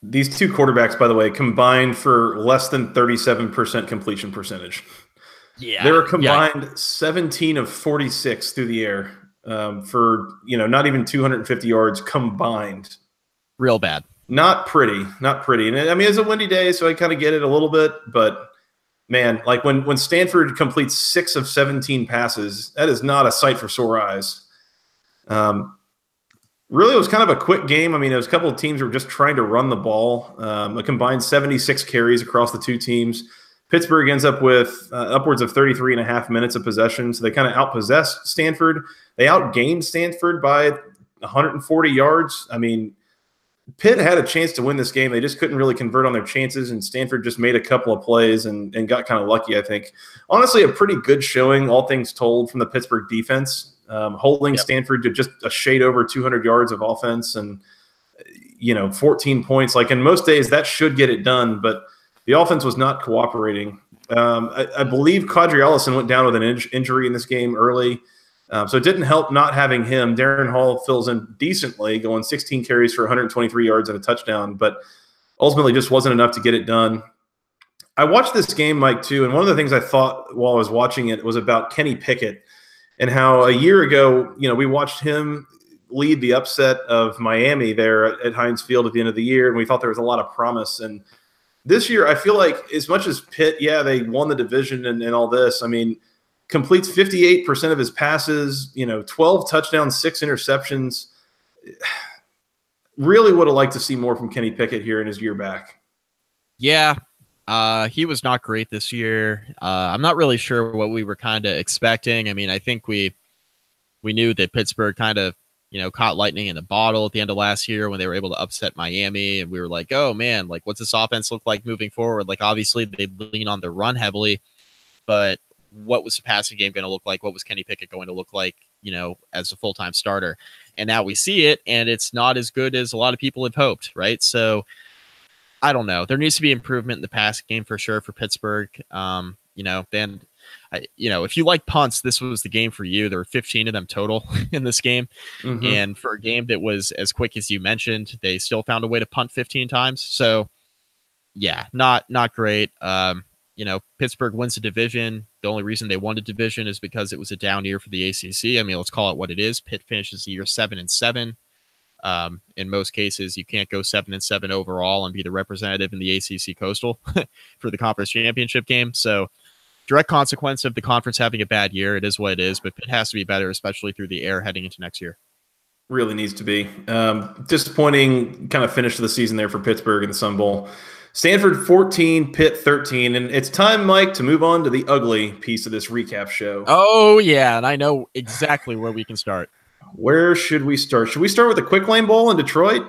These two quarterbacks, by the way, combined for less than 37% completion percentage. Yeah. They were combined 17 of 46 through the air for, not even 250 yards combined. Real bad. Not pretty. And I mean, it's a windy day, so I kind of get it a little bit. But, man, like when Stanford completes 6 of 17 passes, that is not a sight for sore eyes. Really, it was kind of a quick game. I mean, it was a couple of teams were just trying to run the ball. A combined 76 carries across the two teams. Pittsburgh ends up with upwards of 33 and a half minutes of possession. So they kind of outpossessed Stanford. They outgained Stanford by 140 yards. I mean, Pitt had a chance to win this game. They just couldn't really convert on their chances, and Stanford just made a couple of plays and got kind of lucky, I think. Honestly, a pretty good showing, all things told, from the Pittsburgh defense. Holding Stanford to just a shade over 200 yards of offense and, 14 points. Like in most days, that should get it done, but the offense was not cooperating. I believe Quadri Ellison went down with an injury in this game early, so it didn't help not having him. Darren Hall fills in decently, going 16 carries for 123 yards and a touchdown, but ultimately just wasn't enough to get it done. I watched this game, Mike, too, and one of the things I thought while I was watching it was about Kenny Pickett and how a year ago, we watched him lead the upset of Miami there at Heinz Field at the end of the year, and we thought there was a lot of promise. And this year, I feel like as much as Pitt, they won the division and all this, I mean, completes 58% of his passes, 12 touchdowns, 6 interceptions. Really would have liked to see more from Kenny Pickett here in his year back. Yeah. He was not great this year. I'm not really sure what we were kind of expecting. I mean, I think we knew that Pittsburgh kind of caught lightning in a bottle at the end of last year when they were able to upset Miami. And we were like, oh man, like what's this offense look like moving forward? Like obviously they lean on the run heavily, but what was the passing game going to look like? What was Kenny Pickett going to look like, as a full-time starter? And now we see it, and it's not as good as a lot of people have hoped, right? So I don't know. There needs to be improvement in the passing game for sure for Pittsburgh. Then if you like punts, this was the game for you. There were 15 of them total in this game. Mm-hmm. And for a game that was as quick as you mentioned, they still found a way to punt 15 times. So yeah, not great. Pittsburgh wins the division. The only reason they won the division is because it was a down year for the ACC. I mean, let's call it what it is. Pitt finishes the year 7-7. In most cases, you can't go 7-7 overall and be the representative in the ACC Coastal for the conference championship game. So direct consequence of the conference having a bad year. It is what it is, but it has to be better, especially through the air heading into next year. Really needs to be. Disappointing kind of finish to the season there for Pittsburgh in the Sun Bowl. Stanford 14, Pitt 13. And it's time, Mike, to move on to the ugly piece of this recap show. Oh, yeah. And I know exactly where we can start. Where should we start? Should we start with the Quick Lane Bowl in Detroit?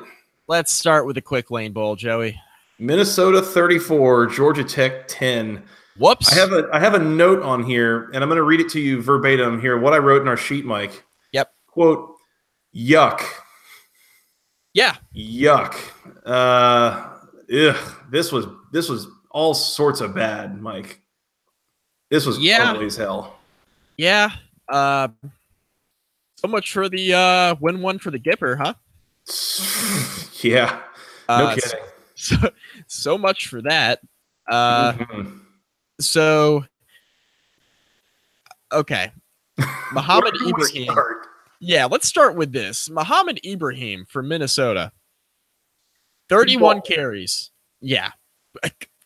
Let's start with the Quick Lane Bowl, Joey. Minnesota 34, Georgia Tech 10. Whoops. I have a note on here, and I'm going to read it to you verbatim here, what I wrote in our sheet, Mike. Yep. Quote, yuck. Yeah. Yuck. This was all sorts of bad, Mike. This was ugly as hell. Yeah. So much for the win one for the Gipper, huh? Yeah. No kidding. So much for that. So, okay. Muhammad Ibrahim. Yeah, let's start with this. Muhammad Ibrahim from Minnesota. 31 carries. Yeah.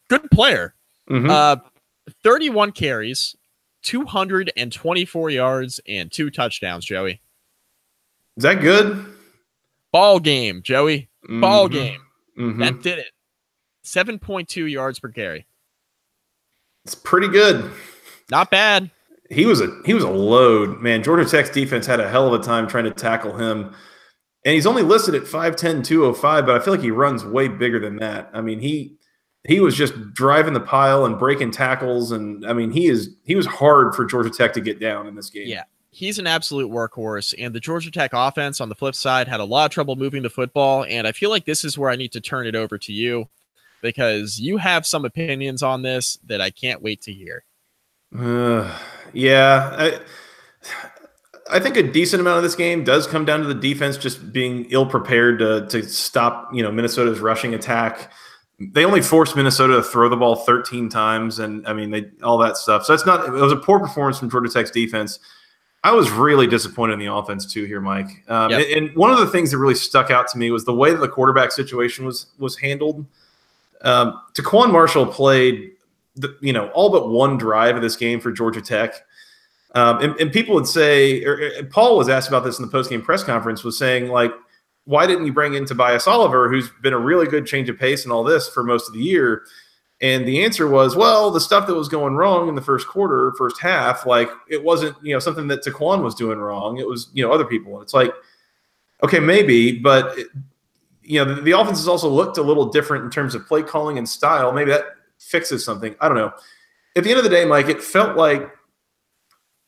Good player. 31 carries, 224 yards, and 2 touchdowns, Joey. Is that good? Ball game, Joey. Ball game. That did it. 7.2 yards per carry. It's pretty good. Not bad. He was a load, man. Georgia Tech's defense had a hell of a time trying to tackle him. And he's only listed at 5'10", 205, but I feel like he runs way bigger than that. I mean, he was just driving the pile and breaking tackles, and I mean, he was hard for Georgia Tech to get down in this game. Yeah, he's an absolute workhorse, and the Georgia Tech offense on the flip side had a lot of trouble moving the football, and I feel like this is where I need to turn it over to you because you have some opinions on this that I can't wait to hear. Yeah, I think a decent amount of this game does come down to the defense just being ill-prepared to stop, Minnesota's rushing attack. They only forced Minnesota to throw the ball 13 times, and I mean, all that stuff. So it was a poor performance from Georgia Tech's defense. I was really disappointed in the offense too here, Mike. And one of the things that really stuck out to me was the way that the quarterback situation was handled. Taquan Marshall played, all but one drive of this game for Georgia Tech. And people would say, or Paul was asked about this in the postgame press conference, was saying, like, why didn't you bring in Tobias Oliver, who's been a really good change of pace and all this for most of the year? And the answer was, well, the stuff that was going wrong in the first half, like it wasn't, something that Taquan was doing wrong. It was, other people. And it's like, okay, maybe, but the offense has also looked a little different in terms of play calling and style. Maybe that fixes something. I don't know. At the end of the day, Mike, it felt like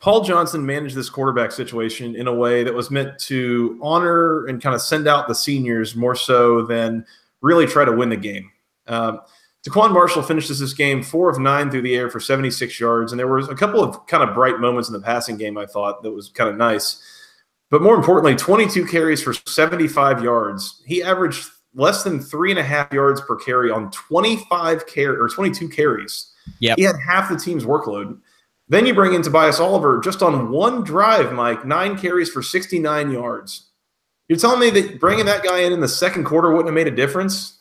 Paul Johnson managed this quarterback situation in a way that was meant to honor and kind of send out the seniors more so than really try to win the game. Taquan Marshall finishes this game 4 of 9 through the air for 76 yards, and there was a couple of kind of bright moments in the passing game, I thought, that was kind of nice. But more importantly, 22 carries for 75 yards. He averaged less than 3.5 yards per carry on 22 carries. Yep. He had half the team's workload. Then you bring in Tobias Oliver just on one drive, Mike, 9 carries for 69 yards. You're telling me that bringing that guy in the second quarter wouldn't have made a difference?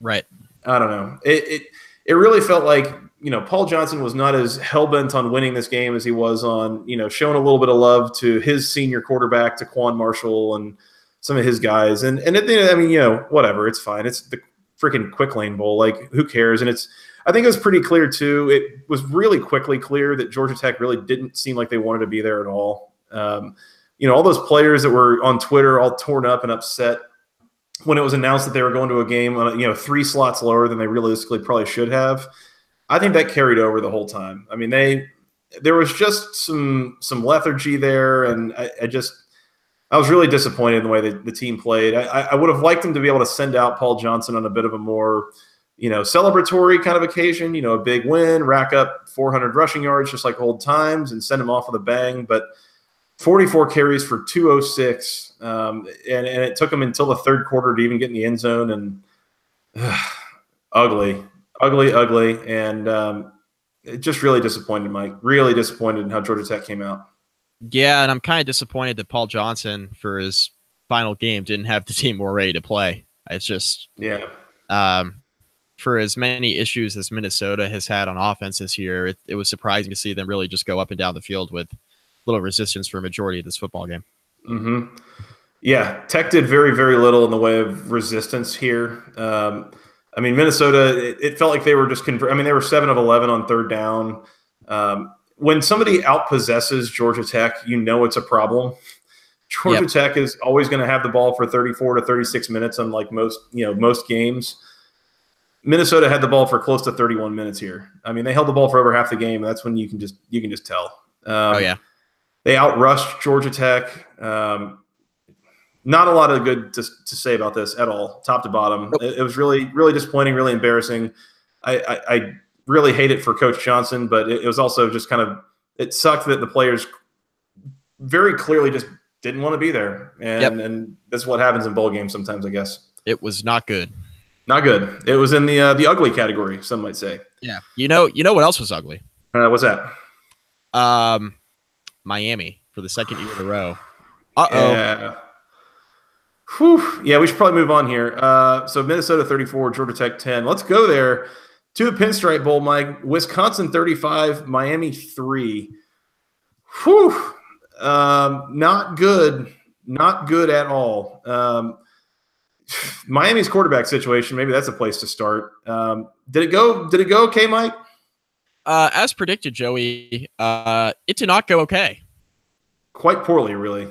Right. I don't know. It really felt like, Paul Johnson was not as hell-bent on winning this game as he was on, showing a little bit of love to his senior quarterback, Taquan Marshall, and some of his guys. And at the end, I mean, whatever, it's fine. It's the freaking Quick Lane Bowl. Like, who cares? And I think it was pretty clear, too. It was really quickly clear that Georgia Tech really didn't seem like they wanted to be there at all. all those players that were on Twitter all torn up and upset when it was announced that they were going to a game on 3 slots lower than they realistically probably should have. I think that carried over the whole time. I mean, there was just some lethargy there, and I was really disappointed in the way that the team played. I would have liked them to be able to send out Paul Johnson on a bit of a more celebratory kind of occasion, a big win, rack up 400 rushing yards just like old times, and send him off with a bang. But 44 carries for 206, and it took him until the third quarter to even get in the end zone, and ugly. And it just really disappointed, Mike. Really disappointed in how Georgia Tech came out. Yeah, and I'm kind of disappointed that Paul Johnson, for his final game, didn't have the team more ready to play. It's just, for as many issues as Minnesota has had on offense this year, it was surprising to see them really just go up and down the field with little resistance for a majority of this football game. Mm-hmm. Yeah, Tech did very, very little in the way of resistance here. I mean, Minnesota, it felt like they were just they were 7 of 11 on third down. When somebody outpossesses Georgia Tech, it's a problem. Georgia Tech is always going to have the ball for 34 to 36 minutes, unlike most games. Minnesota had the ball for close to 31 minutes here. I mean, they held the ball for over half the game. That's when you can just tell. They outrushed Georgia Tech. Not a lot of good to say about this at all, top to bottom. Nope. It was really, really disappointing, really embarrassing. I really hate it for Coach Johnson, but it was also just it sucked that the players very clearly just didn't want to be there. And that's what happens in bowl games sometimes, I guess. It was not good. Not good. It was in the ugly category, some might say. Yeah. You know what else was ugly? What's that? Miami for the second year in a row. Yeah. Whew. Yeah, we should probably move on here. So Minnesota 34, Georgia Tech 10. Let's go there to the Pinstripe Bowl, Mike. Wisconsin 35, Miami 3. Whew. Not good. Not good at all. Miami's quarterback situation, maybe that's a place to start. Did it go okay, Mike? As predicted, Joey, it did not go okay. Quite poorly, really.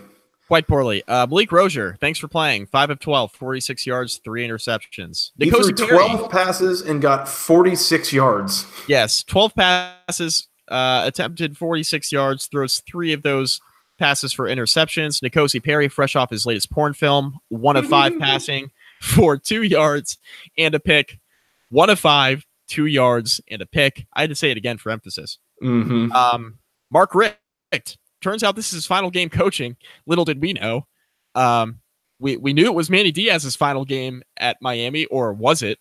Quite poorly. Malik Rozier, thanks for playing. 5 of 12, 46 yards, 3 interceptions. He threw 12 passes and got 46 yards. Yes, 12 passes, attempted 46 yards, throws 3 of those passes for interceptions. N'Kosi Perry, fresh off his latest porn film, 1 of 5 passing for 2 yards and a pick. 1 of 5, 2 yards and a pick. I had to say it again for emphasis. Mm-hmm. Mark Richt. Turns out this is his final game coaching. Little did we know. We knew it was Manny Diaz's final game at Miami, or was it?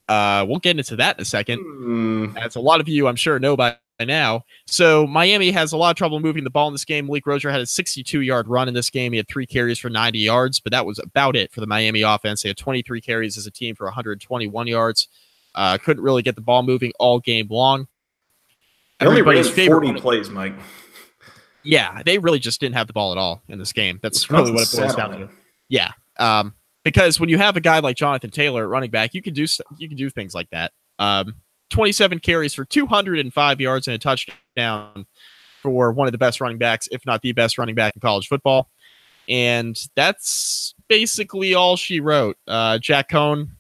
We'll get into that in a second. As a lot of you, I'm sure, know by now. So Miami has a lot of trouble moving the ball in this game. Malik Rozier had a 62-yard run in this game. He had 3 carries for 90 yards, but that was about it for the Miami offense. They had 23 carries as a team for 121 yards. Couldn't really get the ball moving all game long. They only ran 40 plays, Mike. Yeah, they really just didn't have the ball at all in this game. That's really what it boils down to. Yeah, because when you have a guy like Jonathan Taylor at running back, you can do things like that. 27 carries for 205 yards and a touchdown for one of the best running backs, if not the best running back in college football. And that's basically all she wrote. Jack Cohn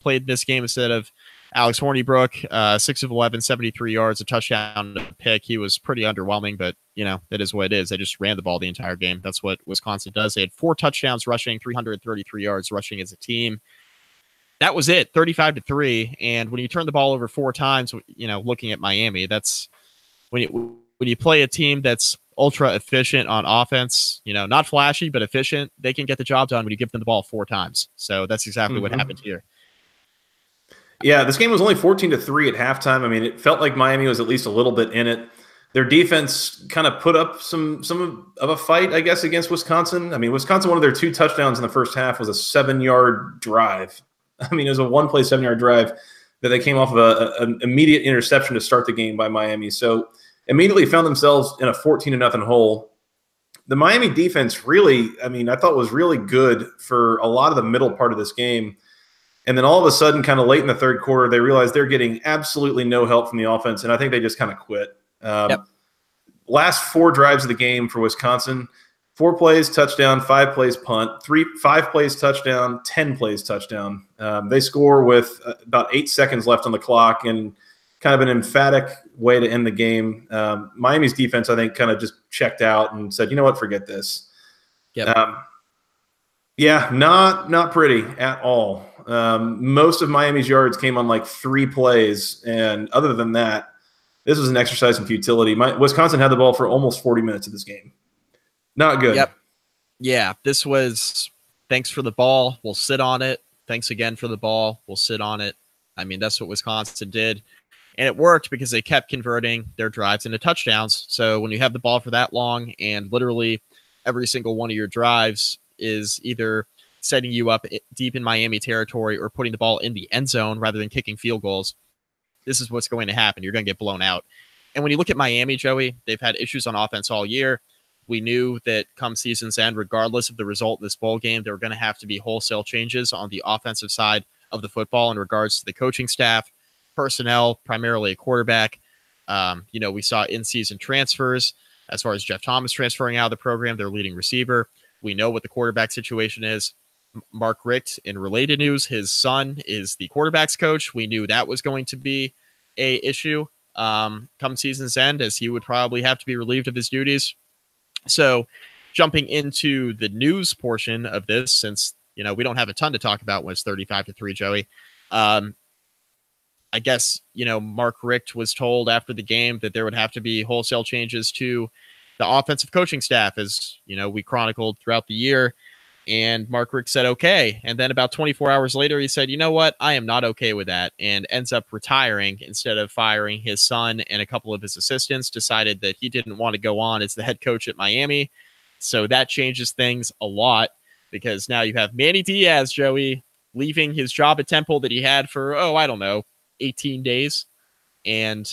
played this game instead of Alex Hornibrook, 6 of 11, 73 yards, a touchdown, a pick. He was pretty underwhelming, but, that is what it is. They just ran the ball the entire game. That's what Wisconsin does. They had 4 touchdowns rushing, 333 yards rushing as a team. That was it, 35-3. And when you turn the ball over 4 times, looking at Miami, that's when you play a team that's ultra efficient on offense, not flashy, but efficient, they can get the job done when you give them the ball 4 times. So that's exactly what happened here. Yeah, this game was only 14-3 at halftime. I mean, it felt like Miami was at least a little bit in it. Their defense kind of put up some of a fight, I guess, against Wisconsin. I mean, Wisconsin, one of their 2 touchdowns in the first half was a 7-yard drive. I mean, it was a 1-play 7-yard drive that they came off of an immediate interception to start the game by Miami. So immediately found themselves in a 14-0 hole. The Miami defense really, I thought was really good for a lot of the middle part of this game. And then all of a sudden, kind of late in the third quarter, they realized they're getting absolutely no help from the offense, and I think they just kind of quit. Last 4 drives of the game for Wisconsin, 4 plays touchdown, 5 plays punt, 5 plays touchdown, 10 plays touchdown. They score with about 8 seconds left on the clock, and kind of an emphatic way to end the game. Miami's defense, I think, kind of just checked out and said, you know what, forget this. Yep. Yeah, not pretty at all. Most of Miami's yards came on like 3 plays, and other than that, this was an exercise in futility. Wisconsin had the ball for almost 40 minutes of this game. Not good. Yep. Yeah, this was thanks for the ball. We'll sit on it. Thanks again for the ball. We'll sit on it. I mean, that's what Wisconsin did. And it worked because they kept converting their drives into touchdowns. So when you have the ball for that long and literally every single one of your drives is either setting you up deep in Miami territory or putting the ball in the end zone rather than kicking field goals, this is what's going to happen. You're going to get blown out. And when you look at Miami, Joey, they've had issues on offense all year. We knew that come season's end, regardless of the result in this bowl game, there were going to have to be wholesale changes on the offensive side of the football in regards to the coaching staff, personnel, primarily a quarterback. We saw in-season transfers as far as Jeff Thomas transferring out of the program, their leading receiver. We know what the quarterback situation is. Mark Richt, in related news, his son is the quarterback's coach. We knew that was going to be a issue come season's end, as he would probably have to be relieved of his duties. So jumping into the news portion of this, since, we don't have a ton to talk about when it's 35-3, Joey, I guess, Mark Richt was told after the game that there would have to be wholesale changes to the offensive coaching staff, as, we chronicled throughout the year. And Mark Richt said, okay. And then about 24 hours later, he said, you know what? I am not okay with that. And ends up retiring instead of firing his son and a couple of his assistants. Decided that he didn't want to go on as the head coach at Miami. So that changes things a lot, because now you have Manny Diaz, Joey, leaving his job at Temple that he had for, 18 days. And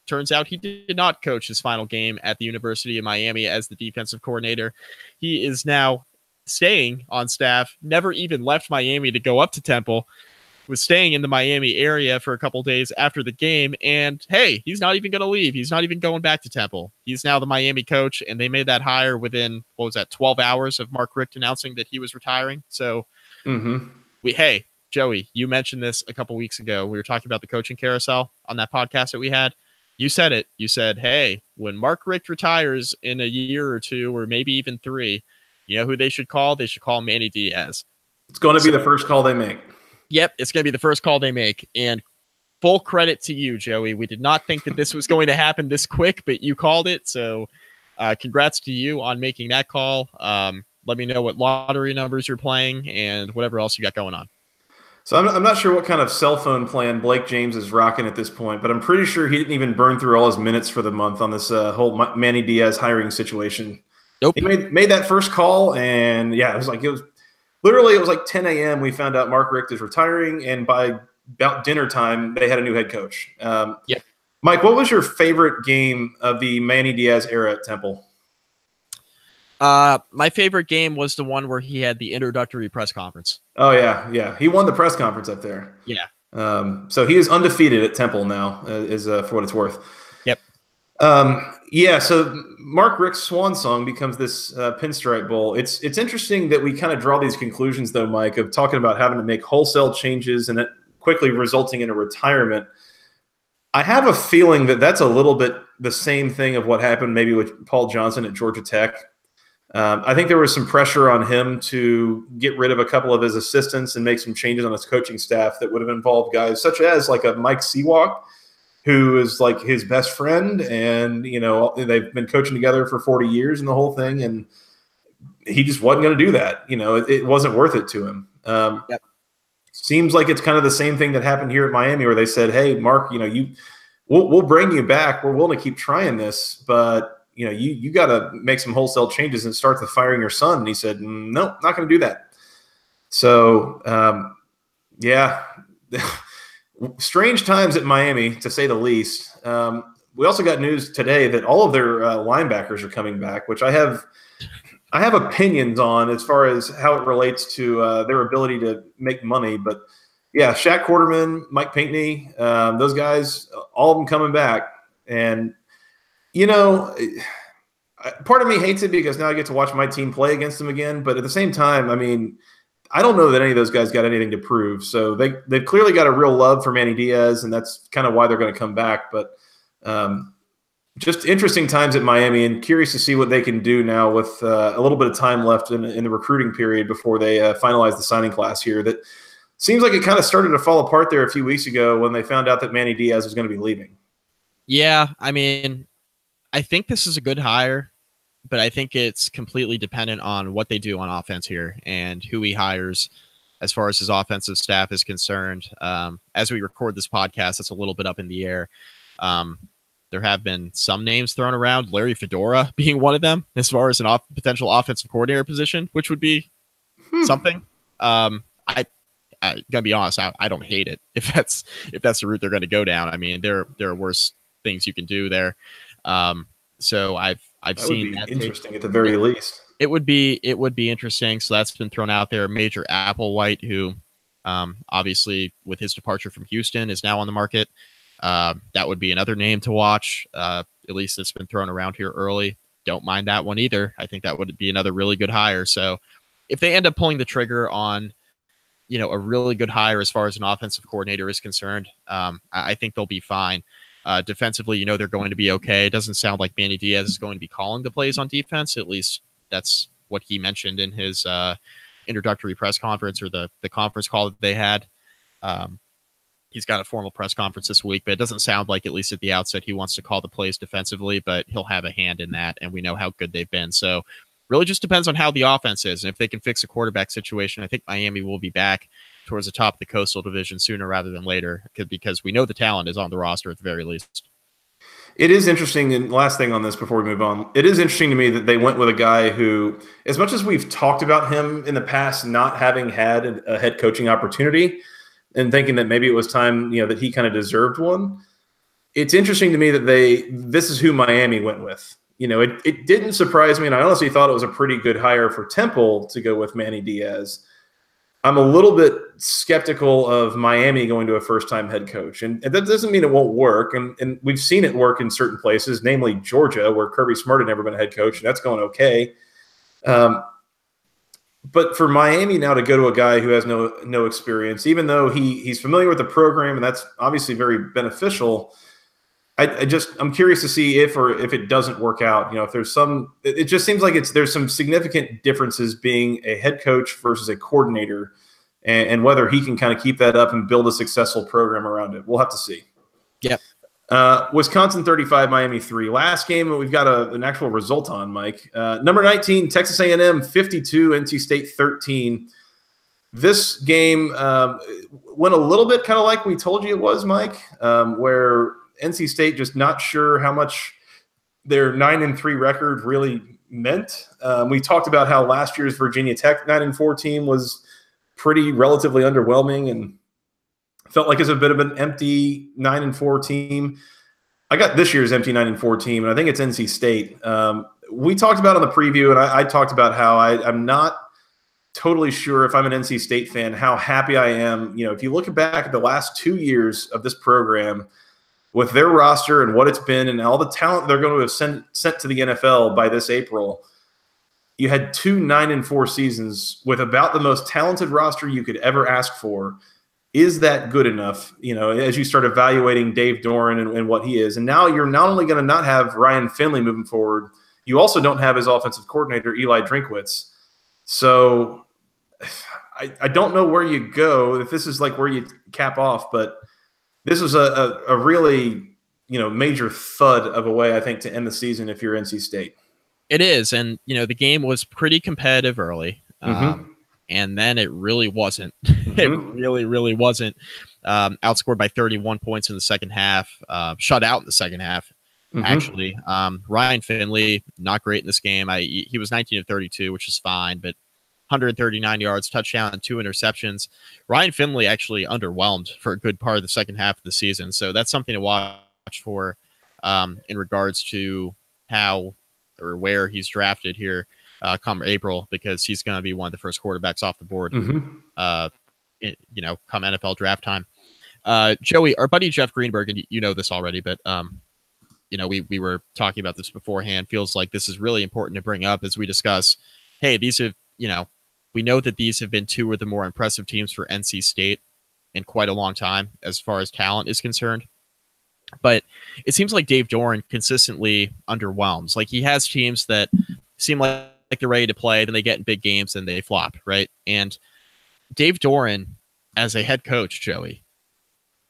turns out he did not coach his final game at the University of Miami as the defensive coordinator. He is now staying on staff, never even left Miami to go up to Temple, was staying in the Miami area for a couple days after the game. And hey, he's not even going to leave. He's not even going back to Temple. He's now the Miami coach, and they made that hire within, 12 hours of Mark Richt announcing that he was retiring. So hey, Joey, you mentioned this a couple weeks ago. We were talking about the coaching carousel on that podcast that we had. You said it. You said, hey, when Mark Richt retires in a year or 2, or maybe even 3, you know who they should call? They should call Manny Diaz. It's going to be the first call they make. Yep, it's going to be the first call they make. And full credit to you, Joey. We did not think that this was going to happen this quick, but you called it. So congrats to you on making that call. Let me know what lottery numbers you're playing and whatever else you got going on. So I'm not sure what kind of cell phone plan Blake James is rocking at this point, but I'm pretty sure he didn't even burn through all his minutes for the month on this whole Manny Diaz hiring situation. Nope. He made that first call, and yeah, it was like 10 a.m. We found out Mark Richt is retiring, and by about dinner time, they had a new head coach. Yep. Mike, what was your favorite game of the Manny Diaz era at Temple? My favorite game was the one where he had the introductory press conference. Oh yeah. He won the press conference up there. Yeah. So he is undefeated at Temple now, for what it's worth. Yep. So Mark Richt's swan song becomes this Pinstripe Bowl. It's interesting that we kind of draw these conclusions, though, Mike, of talking about having to make wholesale changes and it quickly resulting in a retirement. I have a feeling that that's a little bit the same thing of what happened maybe with Paul Johnson at Georgia Tech. I think there was some pressure on him to get rid of a couple of his assistants and make some changes on his coaching staff that would have involved guys such as like a Mike Seawalk, who is like his best friend, and they've been coaching together for 40 years and the whole thing, and he just wasn't going to do that. It wasn't worth it to him. Yep. Seems like it's kind of the same thing that happened here at Miami, where they said, "Hey, Mark, we'll bring you back. We're willing to keep trying this, but you got to make some wholesale changes and start the firing your son." And he said, "No, not going to do that." So, strange times at Miami, to say the least. We also got news today that all of their linebackers are coming back, which I have opinions on as far as how it relates to their ability to make money. But yeah, Shaq Quarterman, Mike Pinckney, those guys, all of them coming back. And part of me hates it because now I get to watch my team play against them again. But at the same time, I mean, I don't know that any of those guys got anything to prove. So they've clearly got a real love for Manny Diaz, and that's kind of why they're going to come back. But just interesting times at Miami, and curious to see what they can do now with a little bit of time left in the recruiting period before they finalize the signing class here. That seems like it kind of started to fall apart there a few weeks ago when they found out that Manny Diaz was going to be leaving. Yeah, I mean, I think this is a good hire, but I think it's completely dependent on what they do on offense here and who he hires as far as his offensive staff is concerned. As we record this podcast, it's a little bit up in the air. There have been some names thrown around, Larry Fedora being one of them, as far as an potential offensive coordinator position, which would be something. I'm gonna be honest, I don't hate it if that's the route they're going to go down. I mean, there are worse things you can do there. So I've seen that interesting at the very least. It would be interesting. So that's been thrown out there. Major Applewhite, who obviously with his departure from Houston is now on the market. That would be another name to watch. At least it's been thrown around here early. Don't mind that one either. I think that would be another really good hire. So if they end up pulling the trigger on, a really good hire as far as an offensive coordinator is concerned, I think they'll be fine. Defensively, they're going to be okay. It doesn't sound like Manny Diaz is going to be calling the plays on defense. At least that's what he mentioned in his introductory press conference, or the conference call that they had. He's got a formal press conference this week, but it doesn't sound like, at least at the outset, he wants to call the plays defensively, but he'll have a hand in that, and we know how good they've been. So really just depends on how the offense is. And if they can fix a quarterback situation, I think Miami will be back towards the top of the Coastal Division sooner rather than later, because we know the talent is on the roster at the very least. It is interesting, and last thing on this before we move on, it is interesting to me that they went with a guy who, as much as we've talked about him in the past not having had a head coaching opportunity and thinking that maybe it was time, that he kind of deserved one, it's interesting to me that this is who Miami went with. It didn't surprise me, and I honestly thought it was a pretty good hire for Temple to go with Manny Diaz. I'm a little bit skeptical of Miami going to a first-time head coach, and that doesn't mean it won't work. And we've seen it work in certain places, namely Georgia, where Kirby Smart had never been a head coach, and that's going okay. But for Miami now to go to a guy who has no experience, even though he's familiar with the program, and that's obviously very beneficial, I'm curious to see if it doesn't work out. If there's it just seems like there's some significant differences being a head coach versus a coordinator, and whether he can kind of keep that up and build a successful program around it. We'll have to see. Yep. Wisconsin 35, Miami 3. Last game that we've got an actual result on, Mike. Number 19, Texas A&M 52, NC State 13. This game went a little bit kind of like we told you it was, Mike, where NC State just not sure how much their 9-3 record really meant. We talked about how last year's Virginia Tech 9-4 team was pretty relatively underwhelming and felt like it's a bit of an empty 9-4 team. I got this year's empty 9-4 team, and I think it's NC State. We talked about on the preview, and I talked about how I'm not totally sure, if I'm an NC State fan, how happy I am. If you look back at the last 2 years of this program, with their roster and what it's been and all the talent they're going to have sent to the NFL by this April, you had 2 9-4 seasons with about the most talented roster you could ever ask for. Is that good enough? As you start evaluating Dave Doran and what he is. And now you're not only going to not have Ryan Finley moving forward, you also don't have his offensive coordinator, Eli Drinkwitz. So I don't know where you go, if this is like where you cap off, but this was a really, major thud of a way, I think, to end the season if you're NC State. It is. And, the game was pretty competitive early. And then it really wasn't. It really, really wasn't. Outscored by 31 points in the second half. Shut out in the second half, actually. Ryan Finley, not great in this game. He was 19 of 32, which is fine, but 139 yards, touchdown, and 2 interceptions. Ryan Finley actually underwhelmed for a good part of the second half of the season. So that's something to watch for in regards to how or where he's drafted here come April, because he's going to be one of the first quarterbacks off the board, come NFL draft time. Joey, our buddy Jeff Greenberg, and you know this already, but we were talking about this beforehand. Feels like this is really important to bring up as we discuss. Hey, these have, we know that these have been two of the more impressive teams for NC State in quite a long time as far as talent is concerned. But it seems like Dave Doran consistently underwhelms. Like, he has teams that seem like they're ready to play, then they get in big games and they flop, right? And Dave Doran, as a head coach, Joey,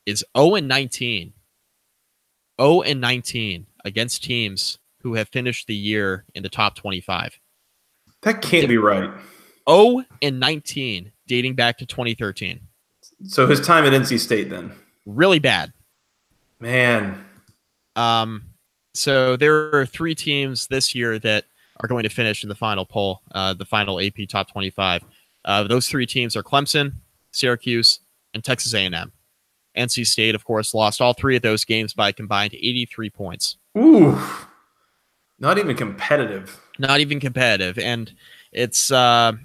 is 0-19. 0-19 against teams who have finished the year in the top 25. That can't be right. 0-19 dating back to 2013. So his time at NC State then. Really bad. Man. So there are 3 teams this year that are going to finish in the final poll, the final AP top 25. Those 3 teams are Clemson, Syracuse, and Texas A&M. NC State, of course, lost all 3 of those games by a combined 83 points. Ooh. Not even competitive. Not even competitive. And it's one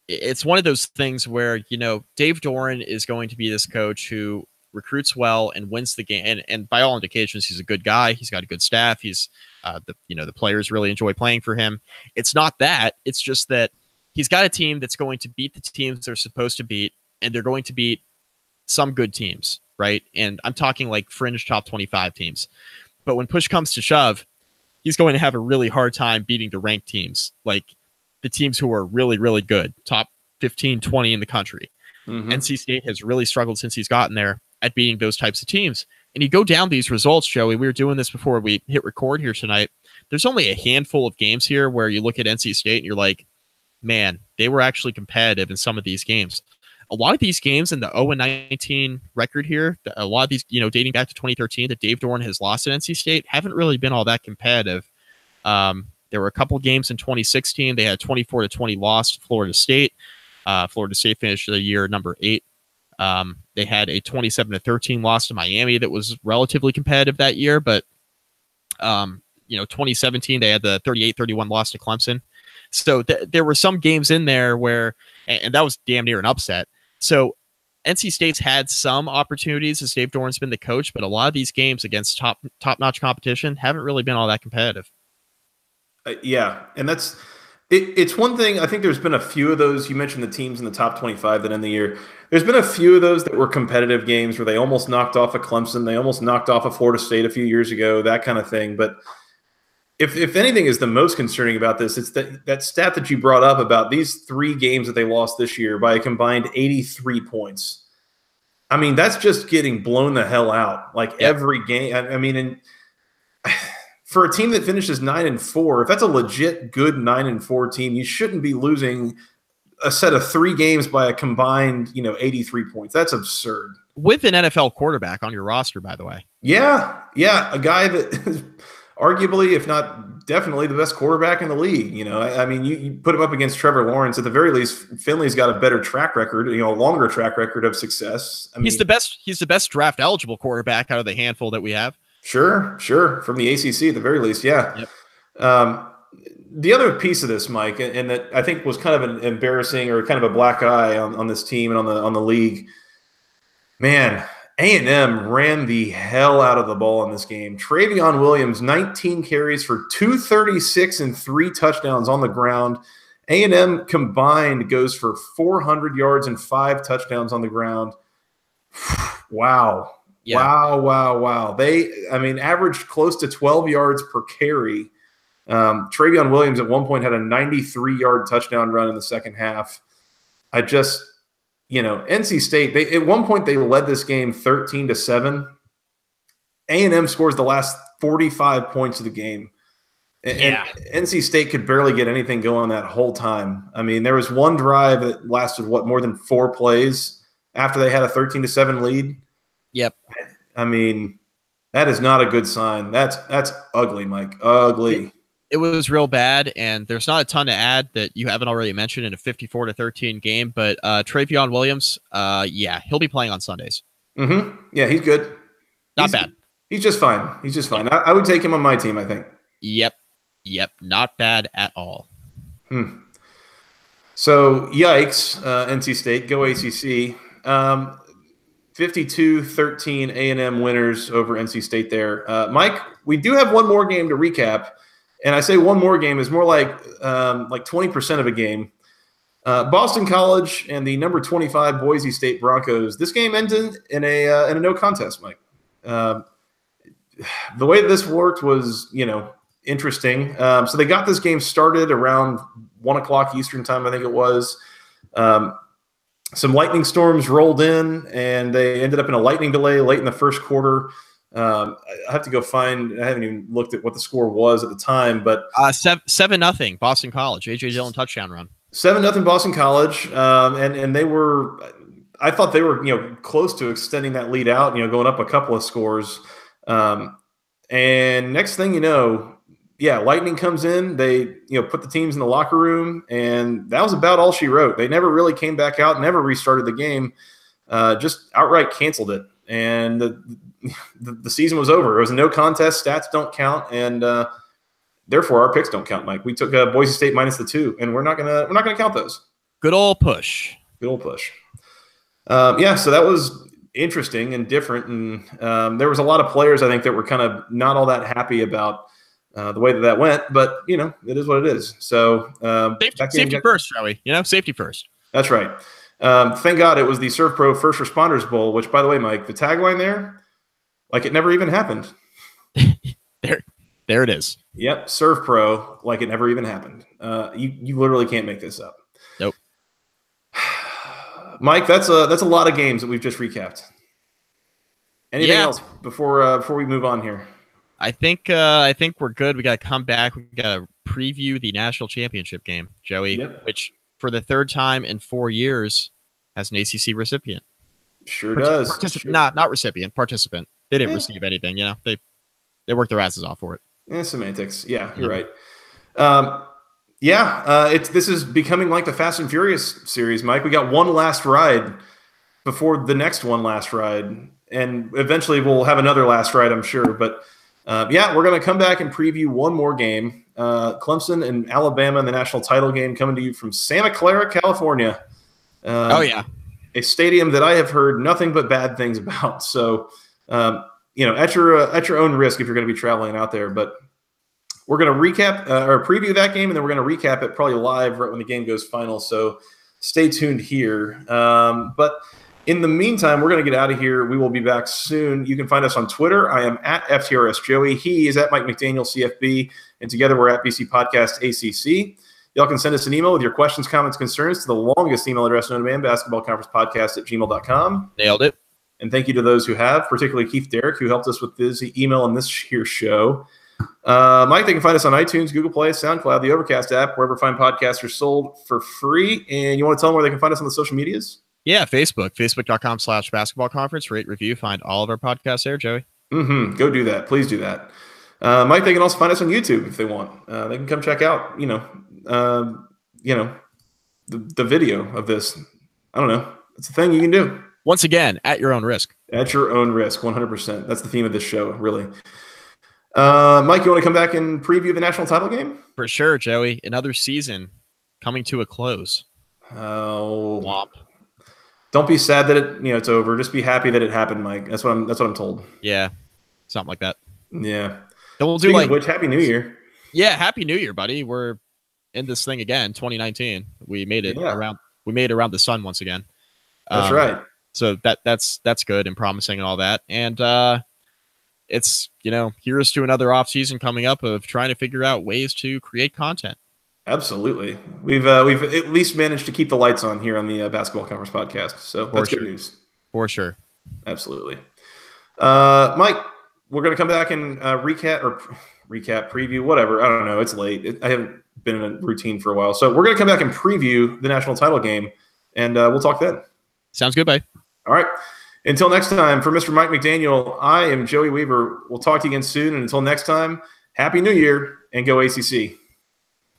of those things where, Dave Doran is going to be this coach who recruits well and wins the game. And by all indications, he's a good guy. He's got a good staff. He's the players really enjoy playing for him. It's not that. It's just that he's got a team that's going to beat the teams they're supposed to beat, and they're going to beat some good teams, right? And I'm talking like fringe top 25 teams. But when push comes to shove, he's going to have a really hard time beating the ranked teams, like the teams who are really, really good, top 15, 20 in the country. Mm-hmm. NC State has really struggled since he's gotten there at beating those types of teams. And you go down these results, Joey, we were doing this before we hit record here tonight. There's only a handful of games here where you look at NC State and you're like, man, they were actually competitive in some of these games. A lot of these games in the 0-19 record here, a lot of these, dating back to 2013 that Dave Doran has lost at NC State haven't really been all that competitive. There were a couple games in 2016. They had a 24-20 loss to Florida State. Florida State finished the year number 8. They had a 27-13 loss to Miami that was relatively competitive that year, but 2017 they had the 38-31 loss to Clemson. So there were some games in there where, and that was damn near an upset. So NC State's had some opportunities as Dave Doran's been the coach, but a lot of these games against top-notch competition haven't really been all that competitive. Yeah, and it's one thing. I think there's been a few of those. You mentioned the teams in the top 25 that end the year. There's been a few of those that were competitive games where they almost knocked off a Clemson. They almost knocked off a Florida State a few years ago, that kind of thing. But if anything is the most concerning about this, it's that stat that you brought up about these 3 games that they lost this year by a combined 83 points. I mean, that's just getting blown the hell out. Like every game. I mean, and for a team that finishes 9-4, if that's a legit good 9-4 team, you shouldn't be losing a set of 3 games by a combined, 83 points. That's absurd. With an NFL quarterback on your roster, by the way. Yeah. A guy that is arguably, if not definitely, the best quarterback in the league. I mean, you put him up against Trevor Lawrence. At the very least, Finley's got a better track record, a longer track record of success. I mean, he's the best draft eligible quarterback out of the handful that we have. Sure. From the ACC at the very least, yeah. Yep. The other piece of this, Mike, and that I think was kind of an embarrassing or kind of a black eye on this team and on the league, man, A&M ran the hell out of the ball in this game. Travion Williams, 19 carries for 236 and 3 touchdowns on the ground. A&M combined goes for 400 yards and 5 touchdowns on the ground. Wow. Yeah. Wow. They, averaged close to 12 yards per carry. Travion Williams at one point had a 93-yard touchdown run in the second half. NC State, at one point they led this game 13-7. A&M scores the last 45 points of the game. And NC State could barely get anything going that whole time. I mean, there was one drive that lasted, more than 4 plays after they had a 13-7 lead. Yep. I mean, that is not a good sign. That's ugly, Mike. Ugly. It was real bad, and there's not a ton to add that you haven't already mentioned in a 54-13 game. But Travion Williams, he'll be playing on Sundays. Mm-hmm. Yeah, he's good. Not bad. He's just fine. I would take him on my team, I think. Yep. Not bad at all. So, yikes, NC State, go ACC. 52-13 A&M winners over NC State there. Mike, we do have one more game to recap, and I say one more game is more like 20% of a game. Boston College and the number 25 Boise State Broncos. This game ended in a no contest, Mike. The way that this worked was, interesting. So they got this game started around 1 o'clock Eastern time, I think it was. Some lightning storms rolled in, and they ended up in a lightning delay late in the first quarter. I have to go find – I haven't even looked at what the score was at the time. But 7-0 Boston College, A.J. Dillon touchdown run. 7-0 Boston College, and they were – I thought they were, close to extending that lead out, going up a couple of scores. And next thing you know, lightning comes in. They, put the teams in the locker room, and that was about all she wrote. They never really came back out, never restarted the game, just outright canceled it. And the season was over. It was a no contest. Stats don't count, and therefore our picks don't count, Mike. We took Boise State minus the 2, and we're not gonna count those. Good old push. So that was interesting and different, and there was a lot of players, I think, that were kind of not all that happy about the way that went, but it is what it is. So safety first, Joey. Safety first. That's right. Thank God it was the Serve Pro First Responders Bowl, which, by the way, Mike, the tagline there, like it never even happened. There it is. Yep, Serve Pro, like it never even happened. You literally can't make this up. Nope. Mike, that's a lot of games that we've just recapped. Anything else before we move on here? I think we're good. We got to come back. We got to preview the national championship game, Joey, which for the third time in 4 years has an ACC recipient. Sure does. Not recipient, participant. They didn't receive anything. They worked their asses off for it. Semantics. Yeah, you're right. This is becoming like the Fast and Furious series, Mike. We got one last ride before the next one last ride, and eventually we'll have another last ride, I'm sure. But we're going to come back and preview one more game. Clemson and Alabama in the national title game, coming to you from Santa Clara, California. A stadium that I have heard nothing but bad things about. So, at your own risk if you're going to be traveling out there. But we're going to recap or preview that game, and then we're going to recap it probably live right when the game goes final. So stay tuned here. But in the meantime, we're going to get out of here. We will be back soon. You can find us on Twitter. I am at FTRSJoey. He is at Mike McDaniel, CFB. And together we're at BC Podcast ACC. Y'all can send us an email with your questions, comments, concerns to the longest email address known to man, basketballconferencepodcast@gmail.com. Nailed it. And thank you to those who have, particularly Keith Derrick, who helped us with this email on this here show. Mike, they can find us on iTunes, Google Play, SoundCloud, the Overcast app, wherever fine podcasts are sold for free. And you want to tell them where they can find us on the social medias? Yeah, facebook.com/basketballconference. Rate, review, find all of our podcasts there, Joey. Go do that. Please do that. Mike, they can also find us on YouTube if they want. They can come check out, the video of this. I don't know. It's a thing you can do. Once again, at your own risk. At your own risk, 100%. That's the theme of this show, really. Mike, you want to come back and preview the national title game? For sure, Joey. Another season coming to a close. Oh, Womp. Don't be sad that it's over. Just be happy that it happened, Mike. That's what I'm told. Yeah, something like that. Yeah. And we'll Speaking of which, Happy New Year. Yeah, Happy New Year, buddy. We're in this thing again, 2019. We made it around. We made it around the sun once again. That's right. So that's good and promising and all that. And it's here's to another off season coming up of trying to figure out ways to create content. Absolutely. We've at least managed to keep the lights on here on the Basketball Conference podcast. So that's good news. For sure. Absolutely. Mike, we're going to come back and recap, preview, whatever. I don't know. It's late. I haven't been in a routine for a while. So we're going to come back and preview the national title game, and we'll talk then. Sounds good, bye. All right. Until next time, for Mr. Mike McDaniel, I am Joey Weaver. We'll talk to you again soon. And until next time, Happy New Year and go ACC.